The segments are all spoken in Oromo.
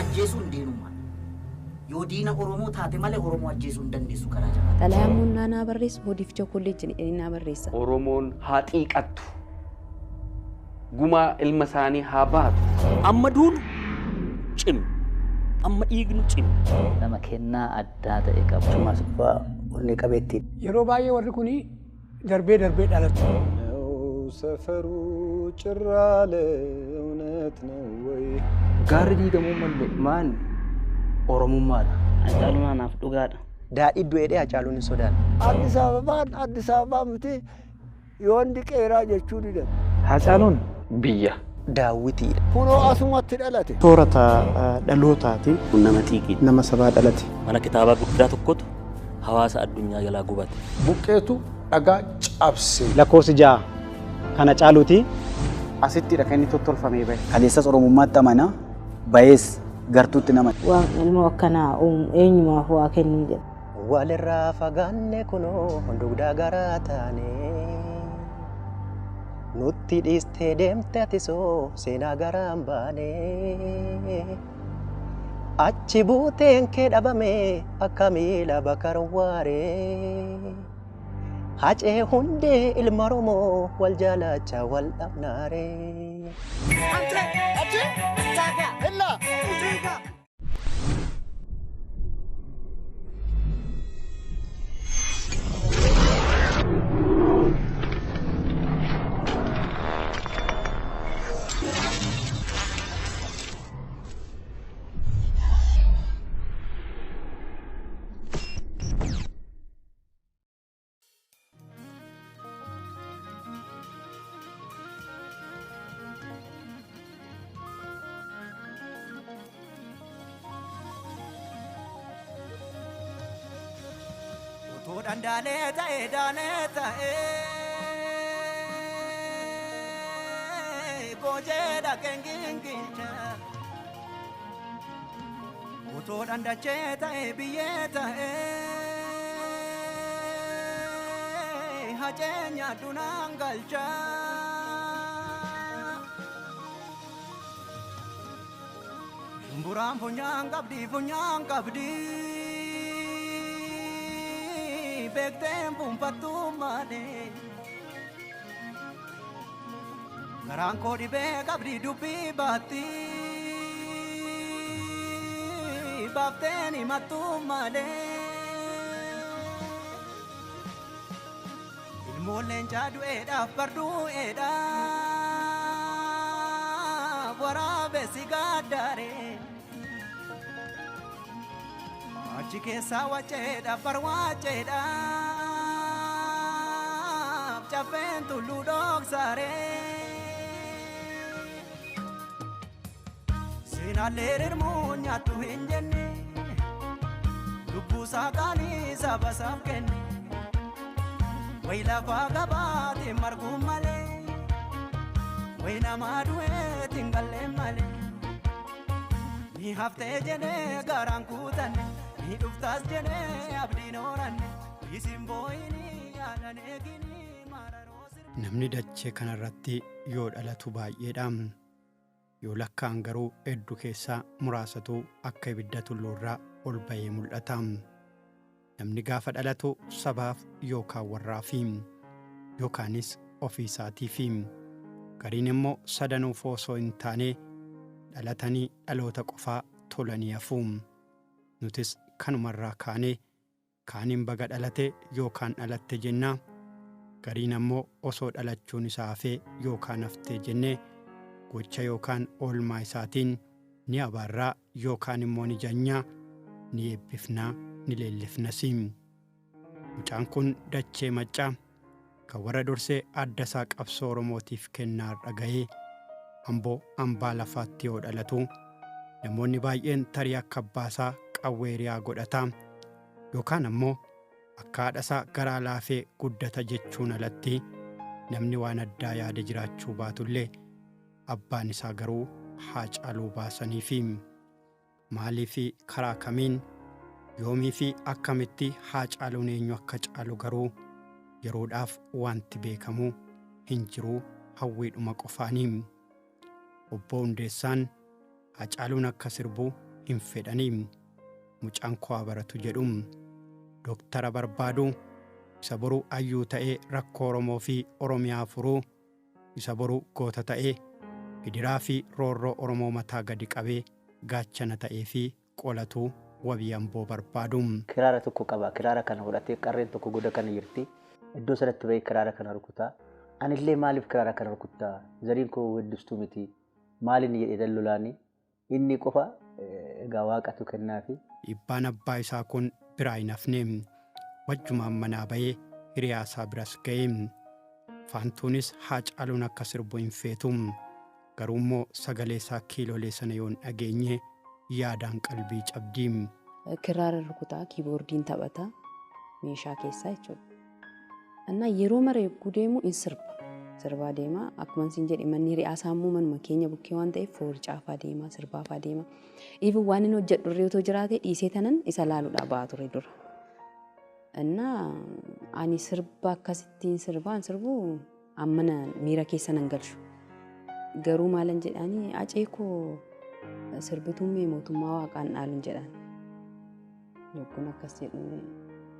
ajjeesuun diinummaa. Yoo diina Oromoo taate malee Oromoo ajjeesuu hin dandeessu karaa jabaa. Xalayaan munnaanaa barreessu boodiif chokolleejjin naa barreessa. Oromoon haa xiiqattu. Gumaa ilma isaanii haa baatu. Amma duunu cimu. Amma dhiignu cimu. Nama kennaa addaa ta'e qabu. Maasufaa onni qabeetti. Yeroo baay'ee warri kuni darbee dhalatu. Safaru cirraale እውነት ነው ወይ? Gaarri diigamuu malee maan Oromummaadha. Hacaaluun naaf dhugaadha. Daadhii du'eedhee Hacaaluun hin sodaanne. Addis Ababaa miti yoon diqeeraa jechuu didan. Hacaaluun Biyya. daawwitiidha. Kunoo asumatti dhalate. Soorata dhalootaati. Kun nama xiiqii. Nama sabaa dhalate. Mana kitaabaa guddaa tokkotu hawaasa addunyaa jalaa gubate. Buqqeetu dhagaa cabse. Lakkoofsi 6 kana caaluuti asittidha kan inni tottolfamee bahe. Kaleessas Oromummaatti amana bahees gartuutti nama. Waan ilmoo akkanaa eenyumaaf waa kennuu jedha. Walirraa fagaanne kunoo hundugdaa garaa taane nutti dhiistee deemte atisoo seenaa garaan baane achi buuteen kee dhabame akka miila bakar waaree hacee hundee ilma Oromoo wal jaalachaa wal dhabnaaree. Daneta Gojeda kengingincha Uto dandacheta biyeta Hajenya dunangalcha Buram punyang kabdi Bektem pumpatu mane Garangko di bekabdi dupi bati Bafteni matu mane Ilmu lenjadu eda pardu eda Warabe sigadare Chike sawa cheda parwa cheda Chapen tu ludok sare Sina lerer munya tu hinjene Lubu sakani sabasam kene Waila vagabati margu male Waina madwe tingale male Ni hafte jene garang kutane Ni uftas jene abdi noranne isin boyni yaadane gini mararosir. Namni dachee kanarratti yoo dhalatu baay'eedha. Yoo lakkaan garuu hedduu keessaa muraasatu akka ibidda tulluurraa ol bahee mul'ata. Namni gaafa dhalatu sabaaf yookaan warraafi yookaanis ofiisaatiifi gariin immoo sadanuuf osoo hin taane dhalatanii dhaloota qofaa tolanii hafu. Nutis kanumarraa kaanee kaaniin baga dhalate yookaan dhalatte jenna gariin ammoo osoo dhalachuun isaa hafee yookaan haftee jennee gocha yookaan oolmaa isaatiin ni abaarraa yookaan immoo ni janyaa ni eebbifnaa ni leellifnas. Mucaan kun dachee maccaa kan warra dursee adda isaa qabsoo Oromootiif kennaa dhaga'ee amboo ambaa lafaatti yoo dhalatu namoonni baay'een tarii akka abbaasaa qawweeriyaa godhata yookaan ammoo akka haadhasaa garaa laafee guddata jechuun alatti namni waan addaa yaada jiraachuu baatullee abbaan isaa garuu Haacaaluu baasaniifi maaliifi karaa kamiin yoomii fi akkamitti Haacaaluun eenyu akka caalu garuu yeroodhaaf wanti beekamu hin jiru hawwiidhuma qofaanii. Obbo Hundeessaan Haacaaluun akka sirbu hin fedhanii. Mucaan koo baratu jedhu Dooktara barbaadu isa boruu hayyuu ta'ee rakkoo Oromoo fi Oromiyaa furuu, isa boruu goota ta'ee gidiraa fi roorroo Oromoo mataa gadi qabee gaachana ta'ee fi qolatuu wabii Amboo barbaadu. Kiraara tokko qaba. Kiraara kana fudhatee qarreen tokko goda kana jirti. Iddoo sanatti bahee kiraara kana rukutaa. Anillee maaliif kiraara kana rukutaa? Zariin koo weddistuu miti. Maaliin jedhee dallolaanii inni qofa egaa waaqatu kennaafi. Dhiibbaan abbaa isaa kun biraa hin hafne. Wajjumaan manaa bahee hiriyaa isaa biras ga'e. Faantuunis Haacaaluun akka sirbu hin feetu. Garuu immoo sagalee isaa kiiloolee sana yoon dhageenye yaadaan qalbii cabdii. Kiraara rukutaa, kiiboordiin taphataa, meeshaa keessaa jechuudha. Annaa yeroo mara eeguu deemu in sirbaa deema. Akkuma isin jedhe manni hiriyaa isaa immoo manuma keenya bukkee waan ta'eef foorcaafaa deema, sirbaafaa deema. Even waan inni hojjedhu irree otoo jiraate dhiisee tanan isa laaluudhaa ba'aa ture dura. Innaa ani sirba akkasittiin sirbu ammana miira keessa nan galchu. Garuu maalan jedhanii acee koo sirbituun mee mootummaa waaqaan dhaaluun jedhan. Yookiin akkas jedhu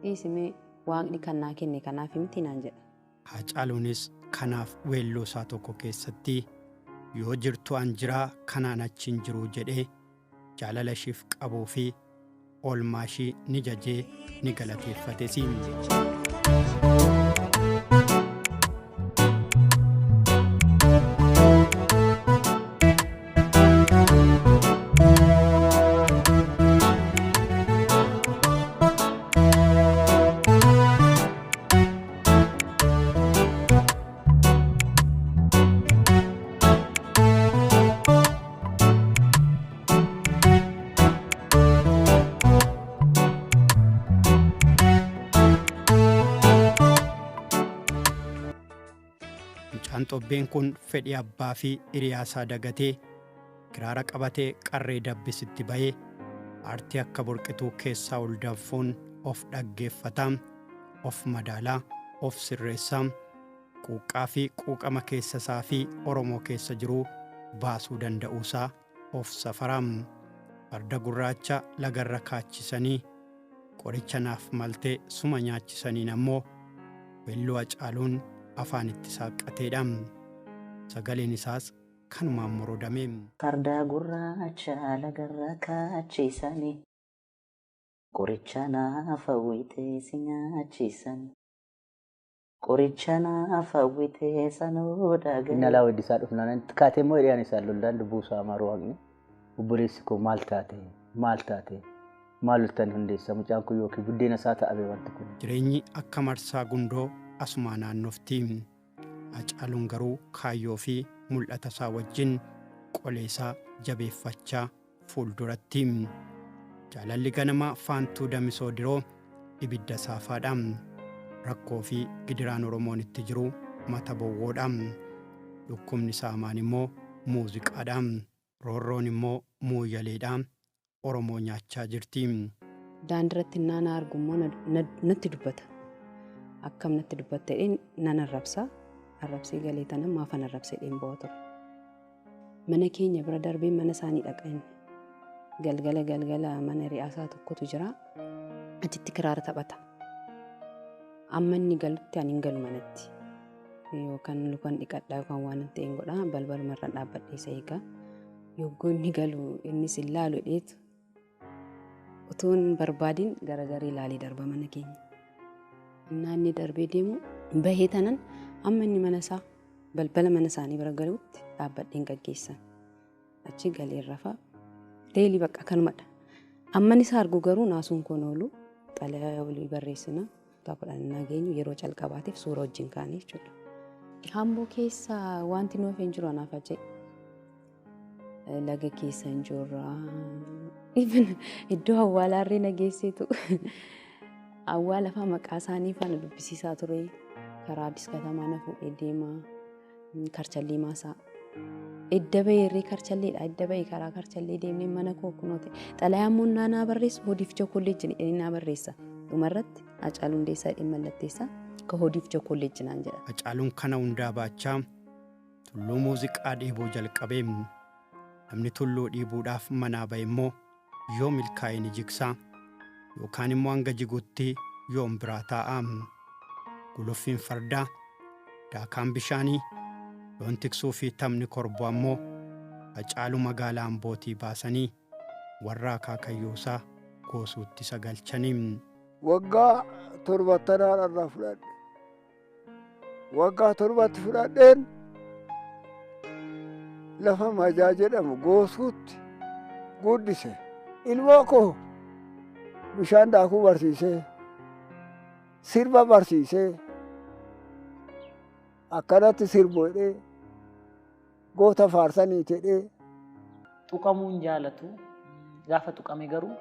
dhiisimee waaqni kan naa kenne kanaaf miti naan jedha. Haacaaluunis kanaaf weelloo isaa tokko keessatti yoo jirtu an jiraa kanaan achiin jiru jedhee jaalala ishiif qabuu fi oolmaa ishii ni jajee ni galateeffates. Mucaan xobbeen kun fedhii abbaa fi hiriyaa isaa dagatee kiraara qabatee qarree dabbisitti bahee aartii akka burqituu keessaa ol danfuun of dhaggeeffataa, of madaalaa, of sirreessaa, quuqqaa fi quuqama keessa isaa fi Oromoo keessa jiruu baasuu danda'uusaa of safaraa. Farda gurraacha lagarra kaachisanii qoricha naaf maltee suma nyaachisaniin ammoo weelluu Hacaaluun afaan itti saaqateedha. Sagaleen isaas kanumaan moroodame. Farda gurraacha lagarra kaachisanii qoricha naaf hawwitee si nyaachisanii qoricha naaf hawwitee sanuu dhaga'e. Inni alaa weddisaa dhufnaan kaatee immoo hiriyyaan isaa lollaan dubbuusaa amaaruu waaqni. Obboleessi koo maal taate maal ultan hundeessa mucaan kun yookiin buddeena isaa ta'abe wanti kun. Jireenyi akka marsaa gundoo asumaa naannofti. Hacaaluun garuu kaayyoo fi mul'ata isaa wajjin qolee isaa jabeeffachaa fuulduratti. Jaalalli ganamaa faantuu damisoo diroo ibidda saafaadha. Rakkoo fi gidiraan Oromoon itti jiru mata bowwoodha. Dhukkubni isaa hamaan immoo muuziqaadha. Roorroon immoo muuyyaleedha. Oromoo nyaachaa jirti. Daandiratti naana argummoo natti dubbata. Akkam natti dubbatte nan arrabsa. Arrabsee galee tana maafan arrabsee dhimbo'a ture. Mana keenya bira darbee mana isaanii dhaqan. Galgala mana hiriyaa tokkotu jira. Achitti kiraara taphata. Amma inni galutti ani hin galu manatti. Yookaan lukaan dhiqadhaa yookaan waan ta'een godha balbalumarra dhaabbadhee isa eega. Yogguu inni galu innis ilaalu dheetu. Utuun barbaadin garagarii ilaalee darba mana keenya. Naanni darbee deemu bahee tanan amma inni mana isaa balbala mana isaanii bira galuutti dhaabbadheen gaggeessan. Achi galee rafaa deelii bakka kanumadha. Amma inni isaa argu garuu naasuun koon oolu xalayaa walii barreessina. Taakudhaan nageenyu yeroo calqabaatiif suura wajjin kaanii jechuudha. Hamboo keessa wanti nuuf hin jiru anaaf ajee. Laga keessa hin jirra. Iddoo awwaalaa irree nageesseetu. Awwaala lafaa maqaa isaanii faana dubbisiisaa ture. Karaa Addis Katamaa na fuudhee deema. Karchallee maasaa. Edda bahee irree karchalleedha. Edda bahee karaa karchallee deemnee mana koo kunuute. Xalayaan immoo naa barreessu hodiif chokolleejjin jedhanii naa barreessa. Dhumarratti Hacaaluu Hundeessaa jedhee mallatteessa. Ka hodiif chokolleejjin naan jedha. Hacaaluun kana hundaa baachaa tulluu muuziqaa dheebuu jalqabee namni tulluu dhiibuudhaaf manaa bahe immoo yoo milkaa'e ni jigsaa yookaan immoo hanga jiguutti yoom biraa taa'aa. Guluffiin fardaa, daakaan bishaanii, loon tiksuu fi taphni korboo ammoo Hacaaluu magaalaa Ambootii baasanii warra akaakayyuusaa goosuutti sagalchanii. Waggaa 70 irraa fudhadhe. Waggaa 70 fudhadheen lafa Majaa jedhamu goosuutti guddise. Ilmoo koo bishaan daakuu barsiisee, sirba barsiisee, akkanatti sirbu jedhee, goota faarsanii jedhee. Tuqamuun jaalatu gaafa tuqame garuu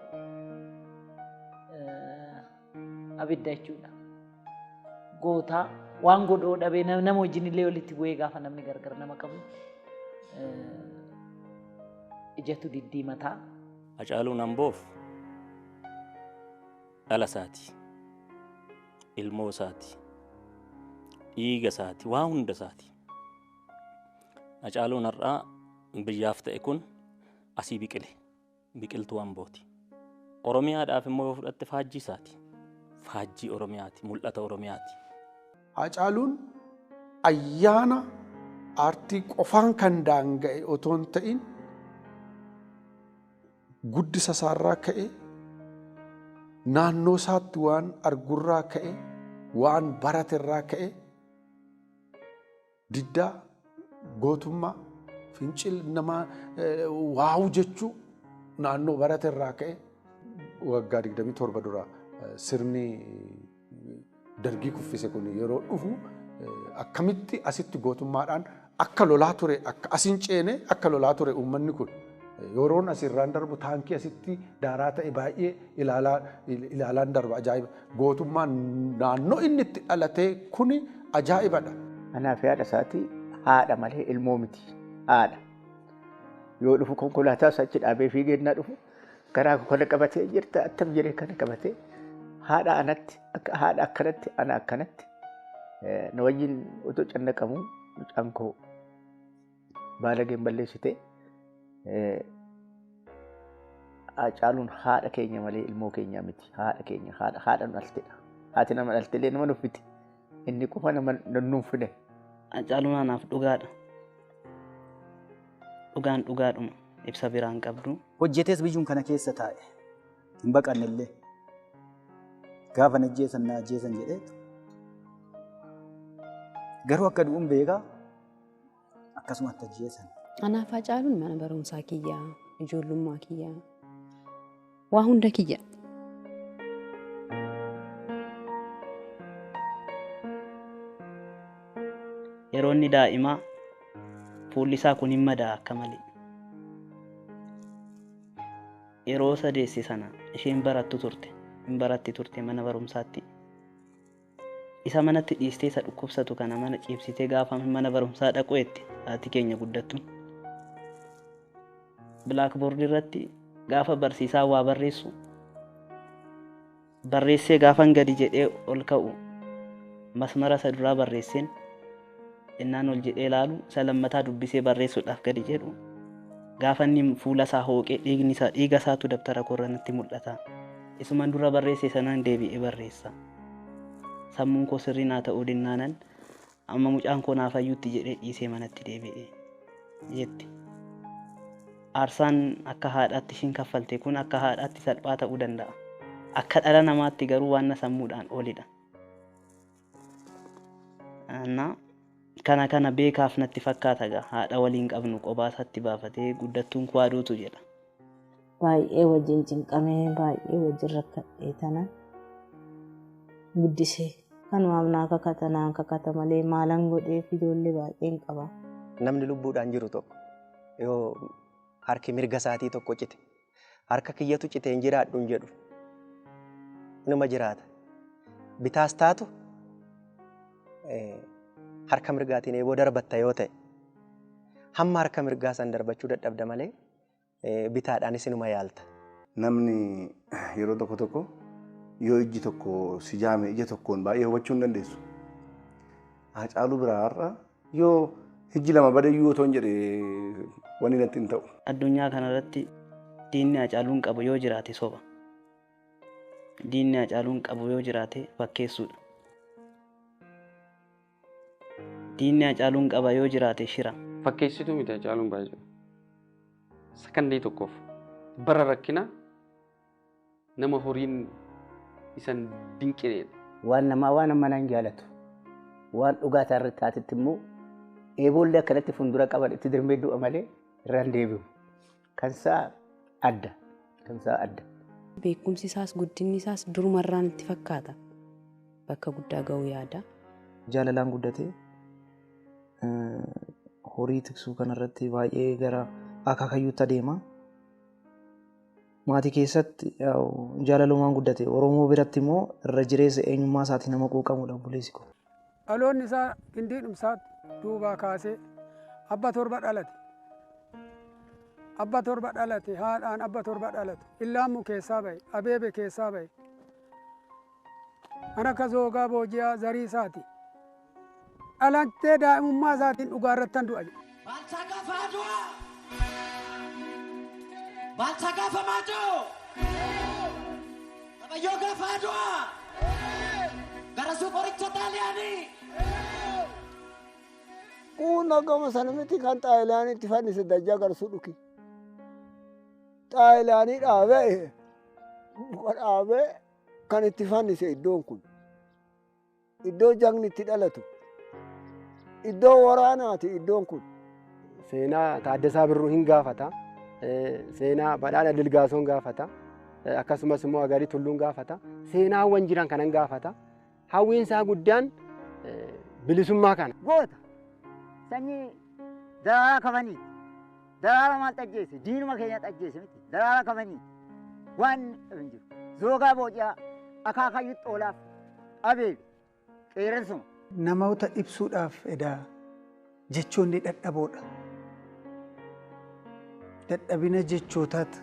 abidda jechuudha. Goota waan godhoo dhabee nama wajjin illee walitti bu'ee gaafa namni gargar nama qabu ijatu diddiimataa. Hacaaluun Amboof dhala isaati, ilmoo isaati, dhiiga isaati, waa hunda isaati. Hacaaluun har'aa biyyaaf ta'e kun asii biqile, biqiltuu Ambooti. Oromiyaadhaaf immoo yoo fudhatte faajjii isaati, faajjii Oromiyaati, mul'ata Oromiyaati. Hacaaluun ayyaana aartii qofaan kan daanga'e otoo hin ta'in guddisa isaarraa ka'e, naannoo isaatti waan argurraa ka'e, waan baraterraa ka'e, diddaa, gootummaa, fincil namaa waawu jechuu naannoo baraterraa ka'e. Waggaa 27 dura sirni dargii kuffise kun yeroo dhufu akkamitti asitti gootummaadhaan akka lolaa ture, akka asiin ceene akka lolaa ture uummanni kun. Yeroon asirraan darbu taankii asitti daaraa ta'e baay'ee ilaalaan darba, ajaa'iba. Gootummaan naannoo inni itti dhalatee kuni ajaa'ibadha. Anaa fi haadha isaatii haadha malee ilmoo miti. Haadha. Yoo dhufu konkolaataa achi dhaabee fiigee innaa dhufu karaa kana qabatee jirta attam jedhee kana qabatee haadha anatti akka haadha akkanatti ana akkanatti na wajjin otoo cannaqamu mucaan koo baalageen balleessitee Hacaaluun haadha keenya malee ilmoo keenya miti. Haadha keenya haadha nu dhaltedha. Haati nama dhaltelee nama nuffiti. Inni qofa nama nuuf fide. Hacaaluun anaaf dhugaadha. Dhugaan dhugaadhuma ibsa biraan qabdu. Hojjetees biyyuun kana keessa taa'e hin baqannellee gaafa na ajjeesan na ajjeesan jedhee garuu akka du'uun beekaa akkasumatti ajjeesan. Anaaf Hacaaluun mana barumsaa kiyyaa, ijoollummaa kiyyaa, waa hunda kiyya. Yeroo inni daa'imaa fuulli isaa kun hin madaa akka malee. Yeroo sadeessi sana isheen barattu turte, hin baratti turte mana barumsaatti. Isa manatti dhiistee isa dhukkubsatu kana mana ciibsitee gaafa mana barumsaa dhaqu eette haati keenya guddattuun. Blackboard irratti gaafa barsiisaa waa barreessu barreessee gaafan gadi jedhee ol ka'u masmara isa duraa barreesseen innaan ol jedhee ilaalu isa lammataa dubbisee barreessuudhaaf gadi jedhu gaafa inni fuula isaa hooqee dhiiga isaatu dabtara korranatti mul'ata. Isuman dura barreesse sanaan deebi'ee barreessa. Sammuun koo sirrii naa ta'uu dinnaanan amma mucaan koo naaf fayyuutti jedhee dhiisee manatti deebi'ee jetti. Aarsaan akka haadhaatti ishiin kaffalte kun akka haadhaatti salphaa ta'uu danda'a. Akka dhala namaatti garuu waan sammuudhaan olidha. Kana beekaaf natti fakkaata gaa haadha waliin qabnu qobaasaatti baafatee guddattuun koo aduutu jedha. Baay'ee wajjin cinqamee baay'ee wajjin rakkadhee tana guddisee kanumaaf naa kakata malee maalan godheef ijoollee baay'een qaba. Namni lubbuudhaan jiru tokko yoo harki mirga isaatii tokko cite harka kiyyatu cite hin jiraadhu hin jedhu numa jiraata. Bitaas taatu harka mirgaatiin eeboo darbatta yoo ta'e hamma harka mirgaa san darbachuu dadhabda malee bitaadhaanis inuma yaalta. Namni yeroo tokko tokko yoo ijji tokko si jaame ija tokkoon baay'ee hubachuu hin dandeessu. Hacaaluu biraa har'a yoo ijji lama badayyuu otoo hin jedhe wanni natti hin ta'u. Addunyaa kanarratti diinni Hacaaluun qabu yoo jiraate soba. Diinni Hacaaluun qabu yoo jiraate fakkeessuudha. Diinni Hacaaluun qaba yoo jiraate shira. Fakkeessituu miti Hacaaluun baay'ee. Sakandii tokkoof bara rakkina nama horiin isan dinqineedha. Waan namaa waan amma naan jaalatu waan dhugaa isaarratti taatitti immoo eeboollee akkanatti fuuldura qaban itti dirmee du'a malee irraan deebi'u. Kansaa adda. Kansaa adda. Beekumsi isaas guddinni isaas durumarraan itti fakkaata. Bakka guddaa ga'uu yaada. Jaalalaan guddatee horii tiksuu kanarratti baay'ee gara akaakayyuutti adeema. Maatii keessatti jaalalumaan guddate Oromoo biratti immoo irra jireessa eenyummaa isaatii nama quuqamudha obboleessi koo. Dhaloonni isaa gindii dhumsaatti duubaa kaasee abba torba dhalate. Abba torba dhalate haadhaan abba torba dhalate. Illaammu keessaa bahe abeebe keessaa bahe. Kan akka zoogaa booji'aa zarii isaati. Dhalattee daa'imummaa isaatiin dhugaa irrattan du'a. Balsa gafaa du'a. Balsa gaafa maatoo. Qabayyoo gafaa du'a. Garasuu qoricha xaaliyaanii. Kuuna gama sana miti kan xaayilaanii itti fannise dajjaa garsuu dhuki. Xaayilaanii dhaabee kan itti fannise iddoon kun. Iddoo jagni itti dhalatu. Iddoo waraanaati iddoon kun. Seenaa Taaddasaa Birruu hin gaafata. Seenaa Badhaadha Dilgaasoon gaafata. Akkasumas immoo Agarii Tulluun gaafata. Seenaawwan jiran kanan gaafata. Hawwiin isaa guddaan bilisummaa kana. Goota sanyii daraara kamanii daraara maal xajjeesse diinuma keenya xajjeesse miti daraara kamanii waan hin jiru zoogaa booji'aa akaakayyuu xoolaaf abeebe qeerransuma. Namoota ibsuudhaaf edaa jechoonni dadhaboodha. Dadhabina jechootaatu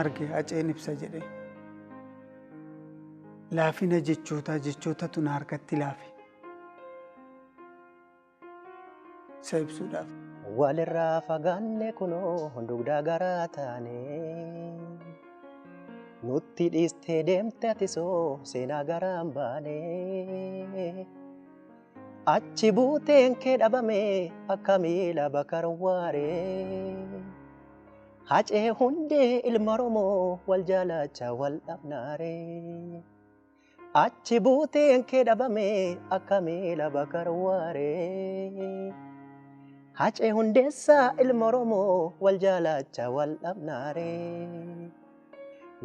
arge Haceen ibsa jedhee. Laafina jechootaa jechootatu na harkatti laafe. Isa ibsuudhaaf. Walirraa fagaanne kunoo dugdaa garaa taane nutti dhiistee deemte atisoo seenaa garaan baane. Achi buuteen kee dhabame akka miila bakar waaree. Hacee hundee ilma Oromoo wal jaalacha wal dhabnaaree. Achi buuteen kee dhabame akka miila bakar waaree. Hacee hundeessaa ilma Oromoo wal jaalacha wal dhabnaaree.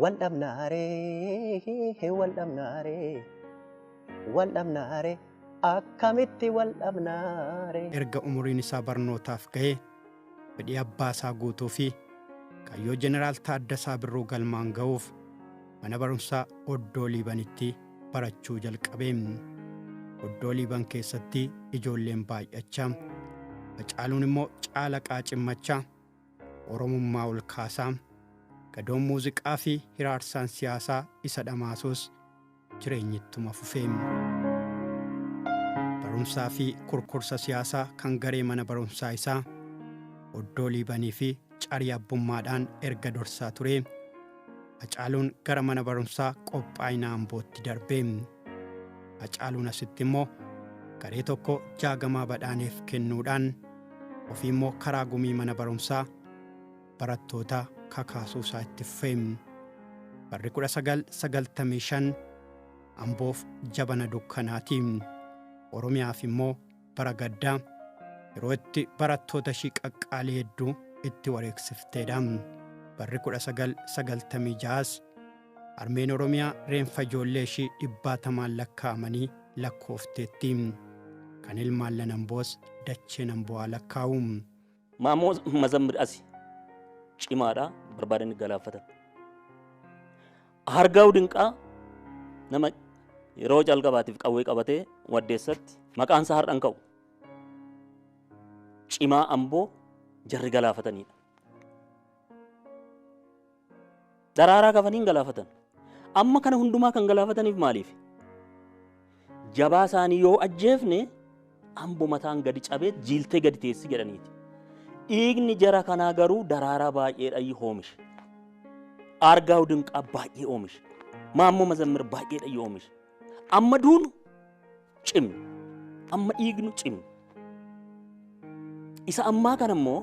Wal dhabnaaree wal dhabnaaree wal dhabnaaree. Akkamitti wal dhabnaare. Erga umuriin isaa barnootaaf ga'ee fedhii abbaa isaa guutuu fi kaayyoo jeneraal Taaddasaa Birruu galmaan ga'uuf mana barumsaa Oddoo Liibanitti barachuu jalqabee. Oddoo Liiban keessatti ijoolleen baay'achaa Hacaaluun immoo caala qaacimmachaa Oromummaa ol kaasaa gadoon muuziqaa fi hiraarsaan siyaasaa isa dhamaasuus jireenyittuma fufee. Barumsaa fi kurkursa siyaasaa kan garee mana barumsaa isaa Oddoo Liibanii fi carii abbummaadhaan erga dorsaa ture. Hacaaluun gara mana barumsaa qophaa'inaa Ambootti darbee. Hacaaluun asitti immoo garee tokko jaagamaa badhaaneef kennuudhaan ofii immoo karaa gumii mana barumsaa barattoota kakaasuu isaa itti fufee. Barri 1995 Amboof jabana dukkanaatiin. Oromiyaaf immoo bara gaddaa yeroo itti barattoota ishii qaqqaalee hedduu itti wareegsifteedha. Barri 1996 Armeen Oromiyaa reenfa ijoollee ishii 100 lakkaa'amanii lakkoofteetti. Kan ilmaan Lanamboos dachee Nambo'aa lakkaa'u. Maamoo mazammir asi cimaadha barbaadan galaafatan. Hargaa'u dinqaa nama yeroo jalqabaatiif qawwee qabatee waddeessatti maqaan isaa hardhan ka'u. Cimaa Amboo jarri galaafatanidha. Daraaraa kafaniin galaafatan. Amma kana hundumaa kan galaafataniif maaliif? Jabaa isaanii yoo ajjeefne Amboo mataan gadi cabee jiiltee gadi teessi jedhaniiti. Dhiigni jara kanaa garuu daraaraa baay'eedhaan oomishe. Aargaa'u Dinqaa baay'ee oomisha. Maammoo Mazammir baay'eedha yoo oomisha. Amma duunu cimnu. Amma dhiignu cimnu. Isa ammaa kana immoo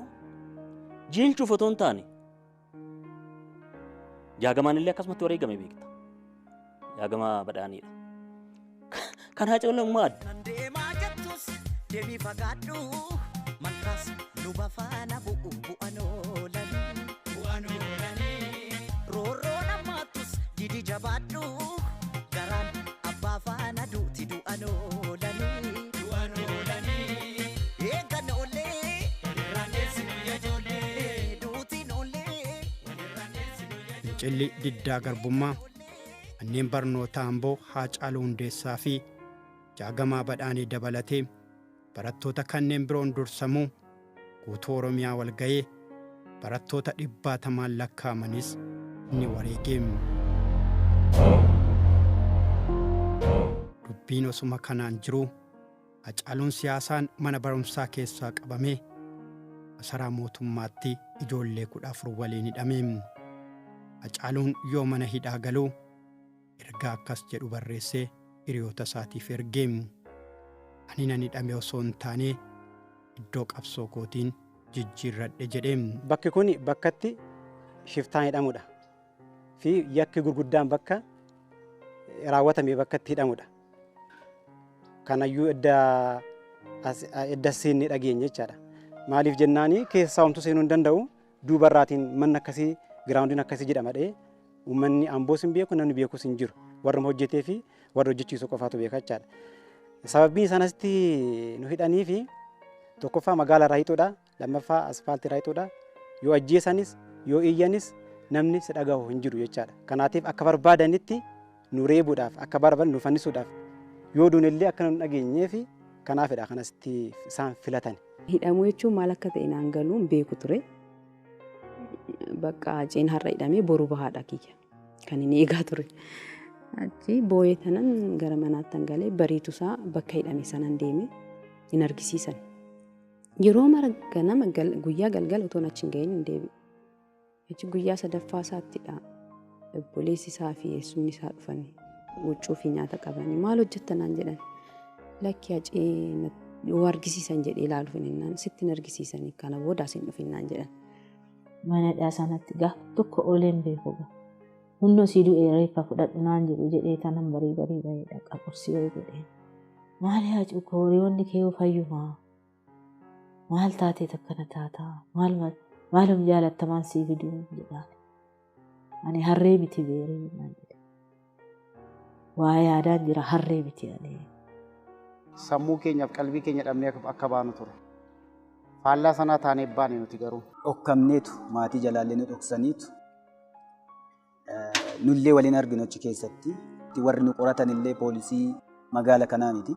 jiilchuuf otoo hin taane jaagamaan illee akkasumatti wareegame beekta. Jaagamaa badhaaniidha. Kanaa caalummaa adda. Deemi fagaadhu malkaas luba faana bu'an oolanii roorroo namaatus didi jabaadhu garaan abbaa faana duuti du'an oolanii eegan oolee walirraandeessinu yajoollee duutiin oolee walirraandeessinu yajoollee. Fincilli diddaa garbummaa manneen barnootaa Amboo Haacaaluu Hundeessaa fi Jaagamaa Badhaanii dabalatee barattoota kanneen biroon dursamuu guutuu Oromiyaa wal ga'ee barattoota 100 lakkaa'amanis ni wareegame. Dubbiin osuma kanaan jiruu Hacaaluun siyaasaan mana barumsaa keessaa qabamee masaraa mootummaatti ijoollee 14 waliin hidhame. Hacaaluun yoo mana hidhaa galuu ergaa akkas jedhu barreessee hiriyoota isaatiif ergeemu. Ani nan hidhame osoo hin taane iddoo qabsoo kootiin jijjiirradhe jedheem. Bakki kun bakkatti shiftaan hidhamudha fi yakki gurguddaan bakka raawwatame bakkatti hidhamudha. Kanayyuu edda seenni dhageenya jechaadha. Maaliif jennaani keessaa homtuu seenuu hin danda'u duubarraatiin manni akkasii giraawundiin akkasii jedhamadhee uummanni Amboos hin beeku namni beekus hin jiru. Warra hojjetee fi warra hojjechiisu qofaatu beeka jechaadha. Sababiin sanatti nu hidhanii fi tokkoffaa magaalaa raayituudha, lammaffaa asfaaltii raayituudha. Yoo ajjeesanis yoo iyyanis namni si dhagahu hin jiru jechaadha. Kanaatiif akka barbaadanitti nu reebuudhaaf akka barbaadan nu fannisuudhaaf yoo duunillee akka nu dhageenyee fi kanaafidha kanatti isaan filatan. Hidhamuu jechuun maal akka ta'e naan galuu hin beeku ture. Bakka Haceen har'a hidhamee boru bahaadha kiyya kan inni eegaa ture. Achi boo'ee tanan gara manaatti galee bariitusaa bakka hidhame sanan deeme hin argisiisan. Yeroo mara ganama guyyaa galgala utuu achi hin gahin hin deebi'u. Achi guyyaa sadaffaa isaattidha. Obboleessi isaa fi eessumni isaa dhufanii huccuu fi nyaata qabanii maal hojjettanaan jedhan. Lakki Hacee yoo argisiisan jedhee ilaaluuf hin sitti hin argisiisanii kana boodaas hin dhufinnaan jedhan. Manadhaa sanatti gaafa tokko ooleen beeku ga'a. Hundoo si du'e reeffa fudhadhu naan jedhu jedhee tanan barii bareedha qabursii wayii godhee. Maali Hacuu koo hiriyoonni kee yoo fayyumaa? Maal taatee akkana taataa? Maalum jaalattamaan sii fiduu jedhaan. Ani harree miti beeree naan jedhe. Waa yaadaan jira harree miti alee. Sammuu keenyaaf qalbii keenya dhabnee akka baanu ture. Faallaa sanaa taanee baane nuti garuu. Dhokkamneetu maatii jalaallee nu dhoksaniitu. Nullee waliin arginu achi keessatti. Warri nu qoratan illee poolisii magaala kanaaniti.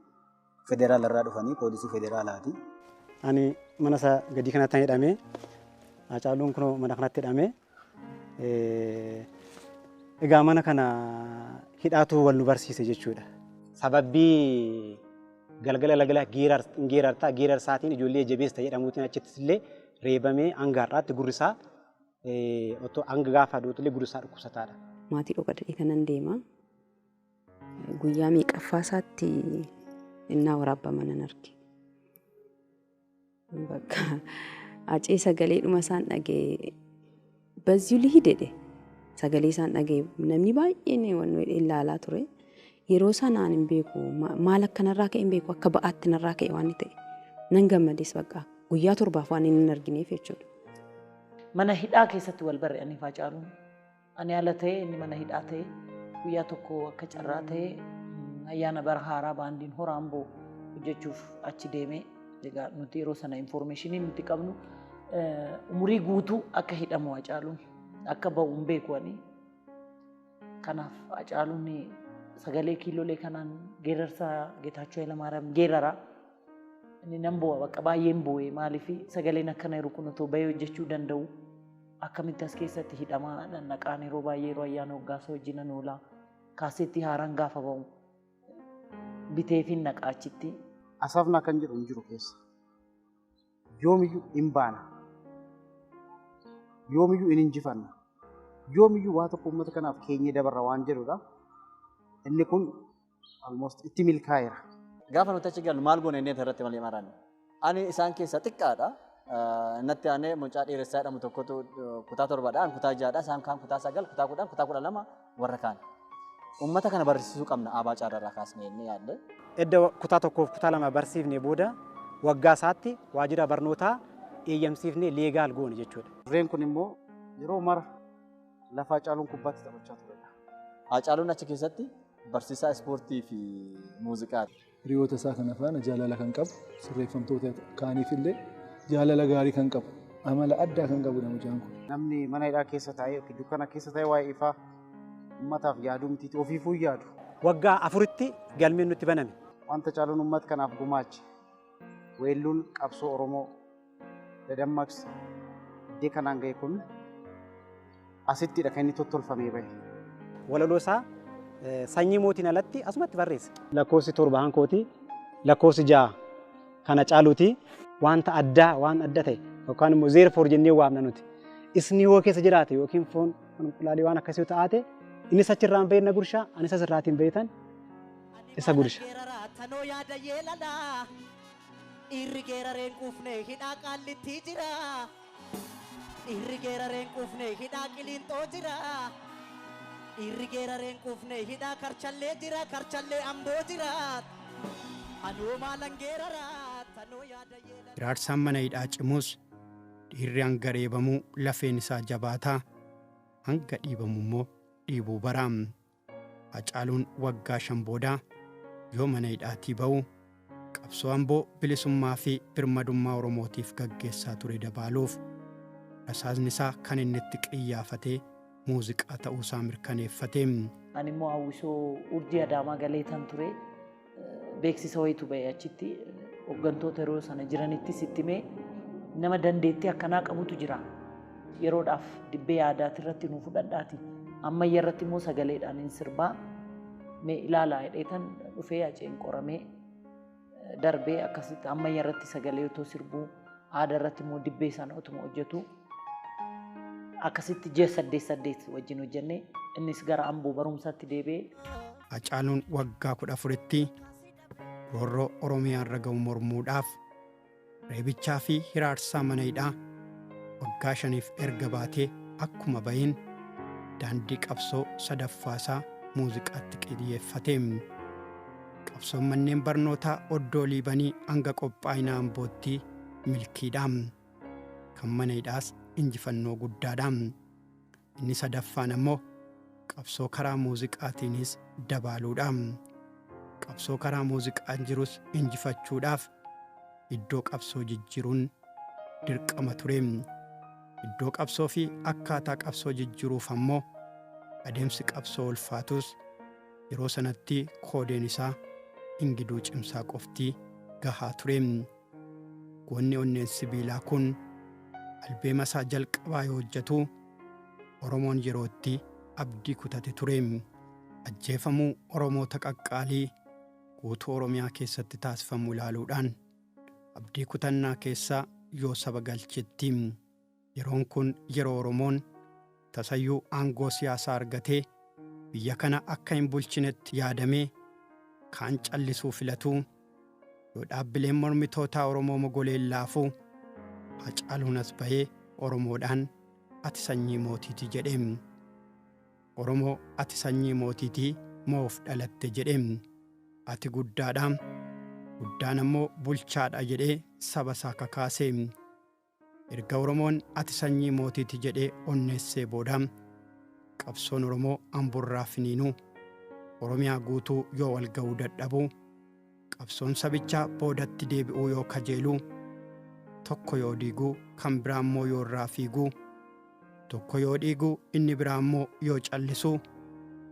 Federaalarraa dhufanii poolisii federaalaati. Ani mana isaa gadi kanatti hidhamee Hacaaluun kun mana kanatti hidhamee egaa mana kana hidhaatu wal nu barsiise jechuudha. Sababbii galgala geerarsaatiin ijoollee jabeessa jedhamuutiin achittis illee reebamee hangaarraatti gurrisaa hanga gaafa duutullee gurrisaa dhukkubsataadha. Maatii dhokadhee kanan deema. Guyyaa meeqaffaa isaatti innaa waraabbaman nan arge. Bakka Hacee sagalee dhuma isaan dhagee bazzii lihidedhe sagalee isaan dhagee namni baay'een waan ilaalaa ture. Yeroo sanaan hin beeku maal akkanarraa ka'e hin beeku akka ba'aatti narraa ka'e waan ta'e nan gammades bakka guyyaa torbaaf waan hin argineef jechuudha. Mana hidhaa keessatti wal barre'anii Hacaaluun ani ala ta'e inni mana hidhaa ta'e guyyaa tokko akka carraa ta'e ayyaana bara haaraa baandiin horaan boo hojjechuuf achi deemee egaa nuti yeroo sana informationii nuti qabnu umurii guutuu akka hidhamu Hacaaluun akka ba'u hin beeku ani. Kanaaf Hacaaluun sagalee kiiloolee kanaan geerarsaa Geetaachoo Hayilamaariyaam geeraraa inni nan bu'a bakka baay'een bu'ee maaliif sagaleen akkana yeroo kun otoo bahee hojjechuu danda'u akkamitti as keessatti hidhamaa dhannaqaan yeroo baay'ee yeroo ayyaana waggaasa wajjinan oolaa kaaseetti haaraan gaafa ba'u biteefin naqaa achitti. Asafna kan jedhu hin jiru keessa. Yoomiyyuu hin baana. Yoomiyyuu hin injifanna. yoomiyyuu waa tokko uummata kanaaf keenyee dabarra waan jedhudha. Inni kun almost itti milkaa'eera. Gaafa nuti achi gallu maal goone inni irratti malee maranne. Ani isaan keessaa xiqqaadha. Natti aanee mucaa dheeressaa jedhamu tokkotu kutaa 7dhaan kutaa 6dha isaan kaan kutaa 9 kutaa 10 kutaa 12 warra kaan. Uummata kana barsiisuu qabna abaa caarraa kaasnee inni yaadde. Edda kutaa 1 kutaa 2 barsiifnee booda waggaa isaatti waajjira barnootaa eeyyamsiifnee leegaal goone jechuudha. Reen kun immoo yeroo mara lafa Hacaaluun kubbaatti taphachaa turedha. Hacaaluun achi keessatti barsiisaa ispoortii fi muuziqaati. Hiriyoota isaa kana faana jaalala kan qabu sirreeffamtoota kaaniif illee jaalala gaarii kan qabu amala addaa kan qabu mucaan kun. Namni mana hidhaa keessa taa'ee yookiin dukkana keessa taa'ee waa'ee ifaa uummataaf yaaduu miti ofiifuu yaadu. Waggaa 4tti galmeen nutti baname. Wanta Hacaaluun uummata kanaaf gumaache weelluun qabsoo Oromoo dadammaqsa iddoo kanaan ga'e kun asittidha kan inni tottolfamee bahe. Walaloo isaa sanyii mootiin alatti asumatti barreesse. Lakkoofsi 7 hankooti, lakkoofsi 6 kana Hacaaluuti. Wanta addaa waan adda ta'e yookaan immoo zeerfoor jennee waamna nuti. Isni yoo keessa jiraate yookiin foon qulqullaalii waan akkasii ta'ate innis achirraan bahee na gurshaa anis asirraatiin beetan isa gursha. Tanoo yaada yeelalaa irri geerareen quufnee hidhaa qaallitti jira. Irri geerareen quufnee hidhaa qiliinxoo jira. Irri geerareen quufnee hidhaa karchallee jira karchallee amboo jira. Anoo maalan geeraraa tanoo yaada yeelalaa. Iraarsaan mana hidhaa cimus dhiirri hanga reebamuu lafeen isaa jabaataa hanga dhiibamu immoo dhiibuu baraam. Hacaaluun waggaa 5 boodaa yoo mana hidhaatii ba'u qabsoo amboo bilisummaa fi birmadummaa Oromootiif gaggeessaa ture dabaaluuf rasaasni isaa kan inni itti qiyyaafatee muuziqaa ta'uusaa mirkaneeffate. Ani immoo hawwisoo urjii adaamaa galeetan ture beeksisa wayitu ba'e achitti hooggantoota yeroo sana jiranitti sittimee nama dandeettii akkanaa qabutu jira. Yeroodhaaf dibbee yaadaati irratti nu fudhadhaati. Ammayya irratti immoo sagaleedhaan hin sirbaa. Mee ilaalaa hidheetan dhufee aceen qoramee darbee akkasitti ammayya irratti sagalee otoo sirbuu aadaa irratti immoo dibbee sana otuma hojjetu akkasitti 8 wajjin hojjennee innis gara amboo barumsaatti deebi'ee. Hacaaluun waggaa 14tti roorroo Oromiyaa irra ga'u mormuudhaaf reebichaa fi hiraarsaa mana hidhaa waggaa 5f erga baatee akkuma bahin daandii qabsoo sadaffaasaa muuziqaatti qiyyeeffate. Qabsoon manneen barnootaa oddoo liibanii hanga qophaa'ina ambootti milkiidhaan kan mana hidhaas injifannoo guddaadhaan. Inni sadaffaan ammoo qabsoo karaa muuziqaatiinis dabaaluudhaan. Qabsoo karaa muuziqaan jirus injifachuudhaaf iddoo qabsoo jijjiiruun dirqama ture. Iddoo qabsoo fi akkaataa qabsoo jijjiiruuf ammoo adeemsi qabsoo ulfaatus yeroo sanatti koodeen isaa ingiduu cimsaa qoftii gahaa ture. Goonni onneen sibiilaa kun albeema isaa jalqabaa yoo hojjetu Oromoon yerootti abdii kutate ture. Ajjeefamuu Oromoota qaqqaalii guutuu Oromiyaa keessatti taasifamu ilaaluudhaan abdii kutannaa keessaa yoo saba galchetti. Yeroon kun yeroo Oromoon tasayyuu aangoo siyaasaa argatee biyya kana akka hin bulchinetti yaadamee kaan callisuu filatuu yoo dhaabbileen mormitootaa Oromoo mogoleen laafuu Hacaaluun as bahee Oromoodhaan ati sanyii mootiitii jedheem. Oromoo ati sanyii mootiitii moof dhalatte jedheem. Ati guddaadhaan guddaan ammoo bulchaadha jedhee saba isaa kakaaseem. Erga Oromoon ati sanyii mootiitii jedhee onneessee boodaan qabsoon Oromoo amburraa finiinuu Oromiyaa guutuu yoo wal ga'uu dadhabuu qabsoon sabichaa boodatti deebi'uu yoo kajeeluu tokko yoo diiguu kan biraa immoo yoo irraa fiiguu tokko yoo dhiiguu inni biraa immoo yoo callisuu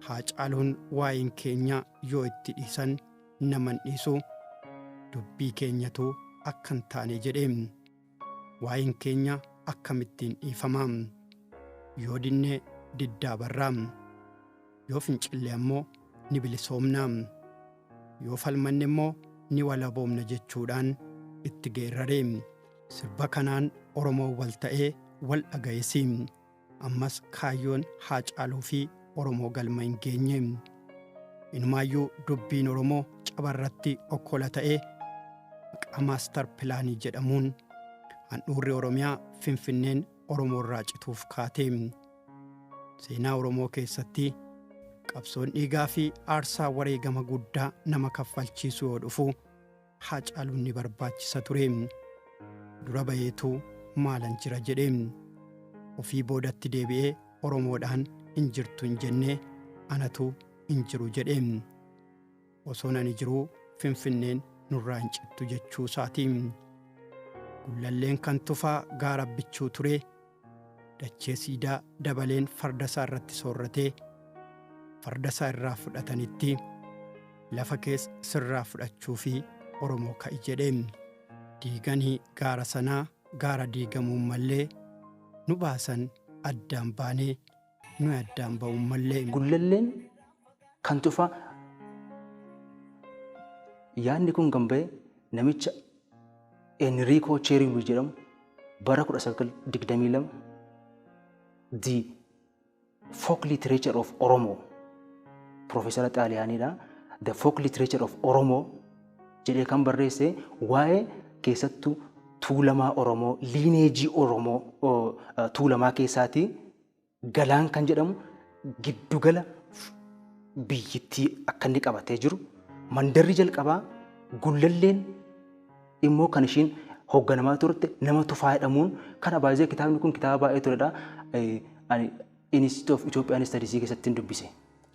Hacaaluun waa'een keenya yoo itti dhiisan naman dhiisuu dubbii keenyatu akka hin taane jedheem. Waa'een keenya akkamittiin dhiifamaam yoo dinnee diddaa barraam yoo fincille ammoo ni bilisoomnaam yoo falmanne immoo ni walaboomna jechuudhaan itti geerareem. Sirba kanaan Oromoo wal ta'ee wal dhagayeesiim. ammas kaayyoon Haacaaluu fi Oromoo galma hin geenye. Inumaayyuu dubbiin Oromoo cabarratti okkola ta'ee maqaa maastar pilaanii jedhamuun handhuurri Oromiyaa Finfinneen Oromoo irraa cituuf kaate. Seenaa Oromoo keessatti qabsoon dhiigaa fi aarsaa wareegama guddaa nama kaffalchiisu yoo dhufu Haacaaluun ni barbaachisa ture. Dura baheetu maalan jira jedhee ofii boodatti deebi'ee Oromoodhaan hin jirtu hin jennee anatu hin jiru jedhee osoon ani jiruu Finfinneen nurraa hin cittu jechuu isaatiin gullalleen kan tufaa gaara bichuu ture dachee siidaa dabaleen farda isaa irratti soorratee farda isaa irraa fudhatanitti lafa keessa sirraa fudhachuu fi Oromoo ka'i jedhee diiganii gaara sanaa gaara diigamuun mallee nu baasan addaan baanee nu addaan ba'uun mallee. Gullalleen kan tufa yaadni kun kan ba'e namicha Enrico Cheerilu jedhamu bara 1922 the folk literature of Oromo Profeesara Xaaliyaaniidha. The folk literature of Oromo jedhee kan barreesse waa'ee keessattuu tuulamaa Oromoo liineejii Oromoo tuulamaa keessaati galaan kan jedhamu giddugala biyyittii akka inni qabatee jiru mandarri jalqabaa gullalleen immoo kan ishiin hoogganamaa turte nama tufaa jedhamuun kana baay'ee kitaabni kun kitaaba baay'ee turedha. Institute of Ethiopian Studies keessatti dubbise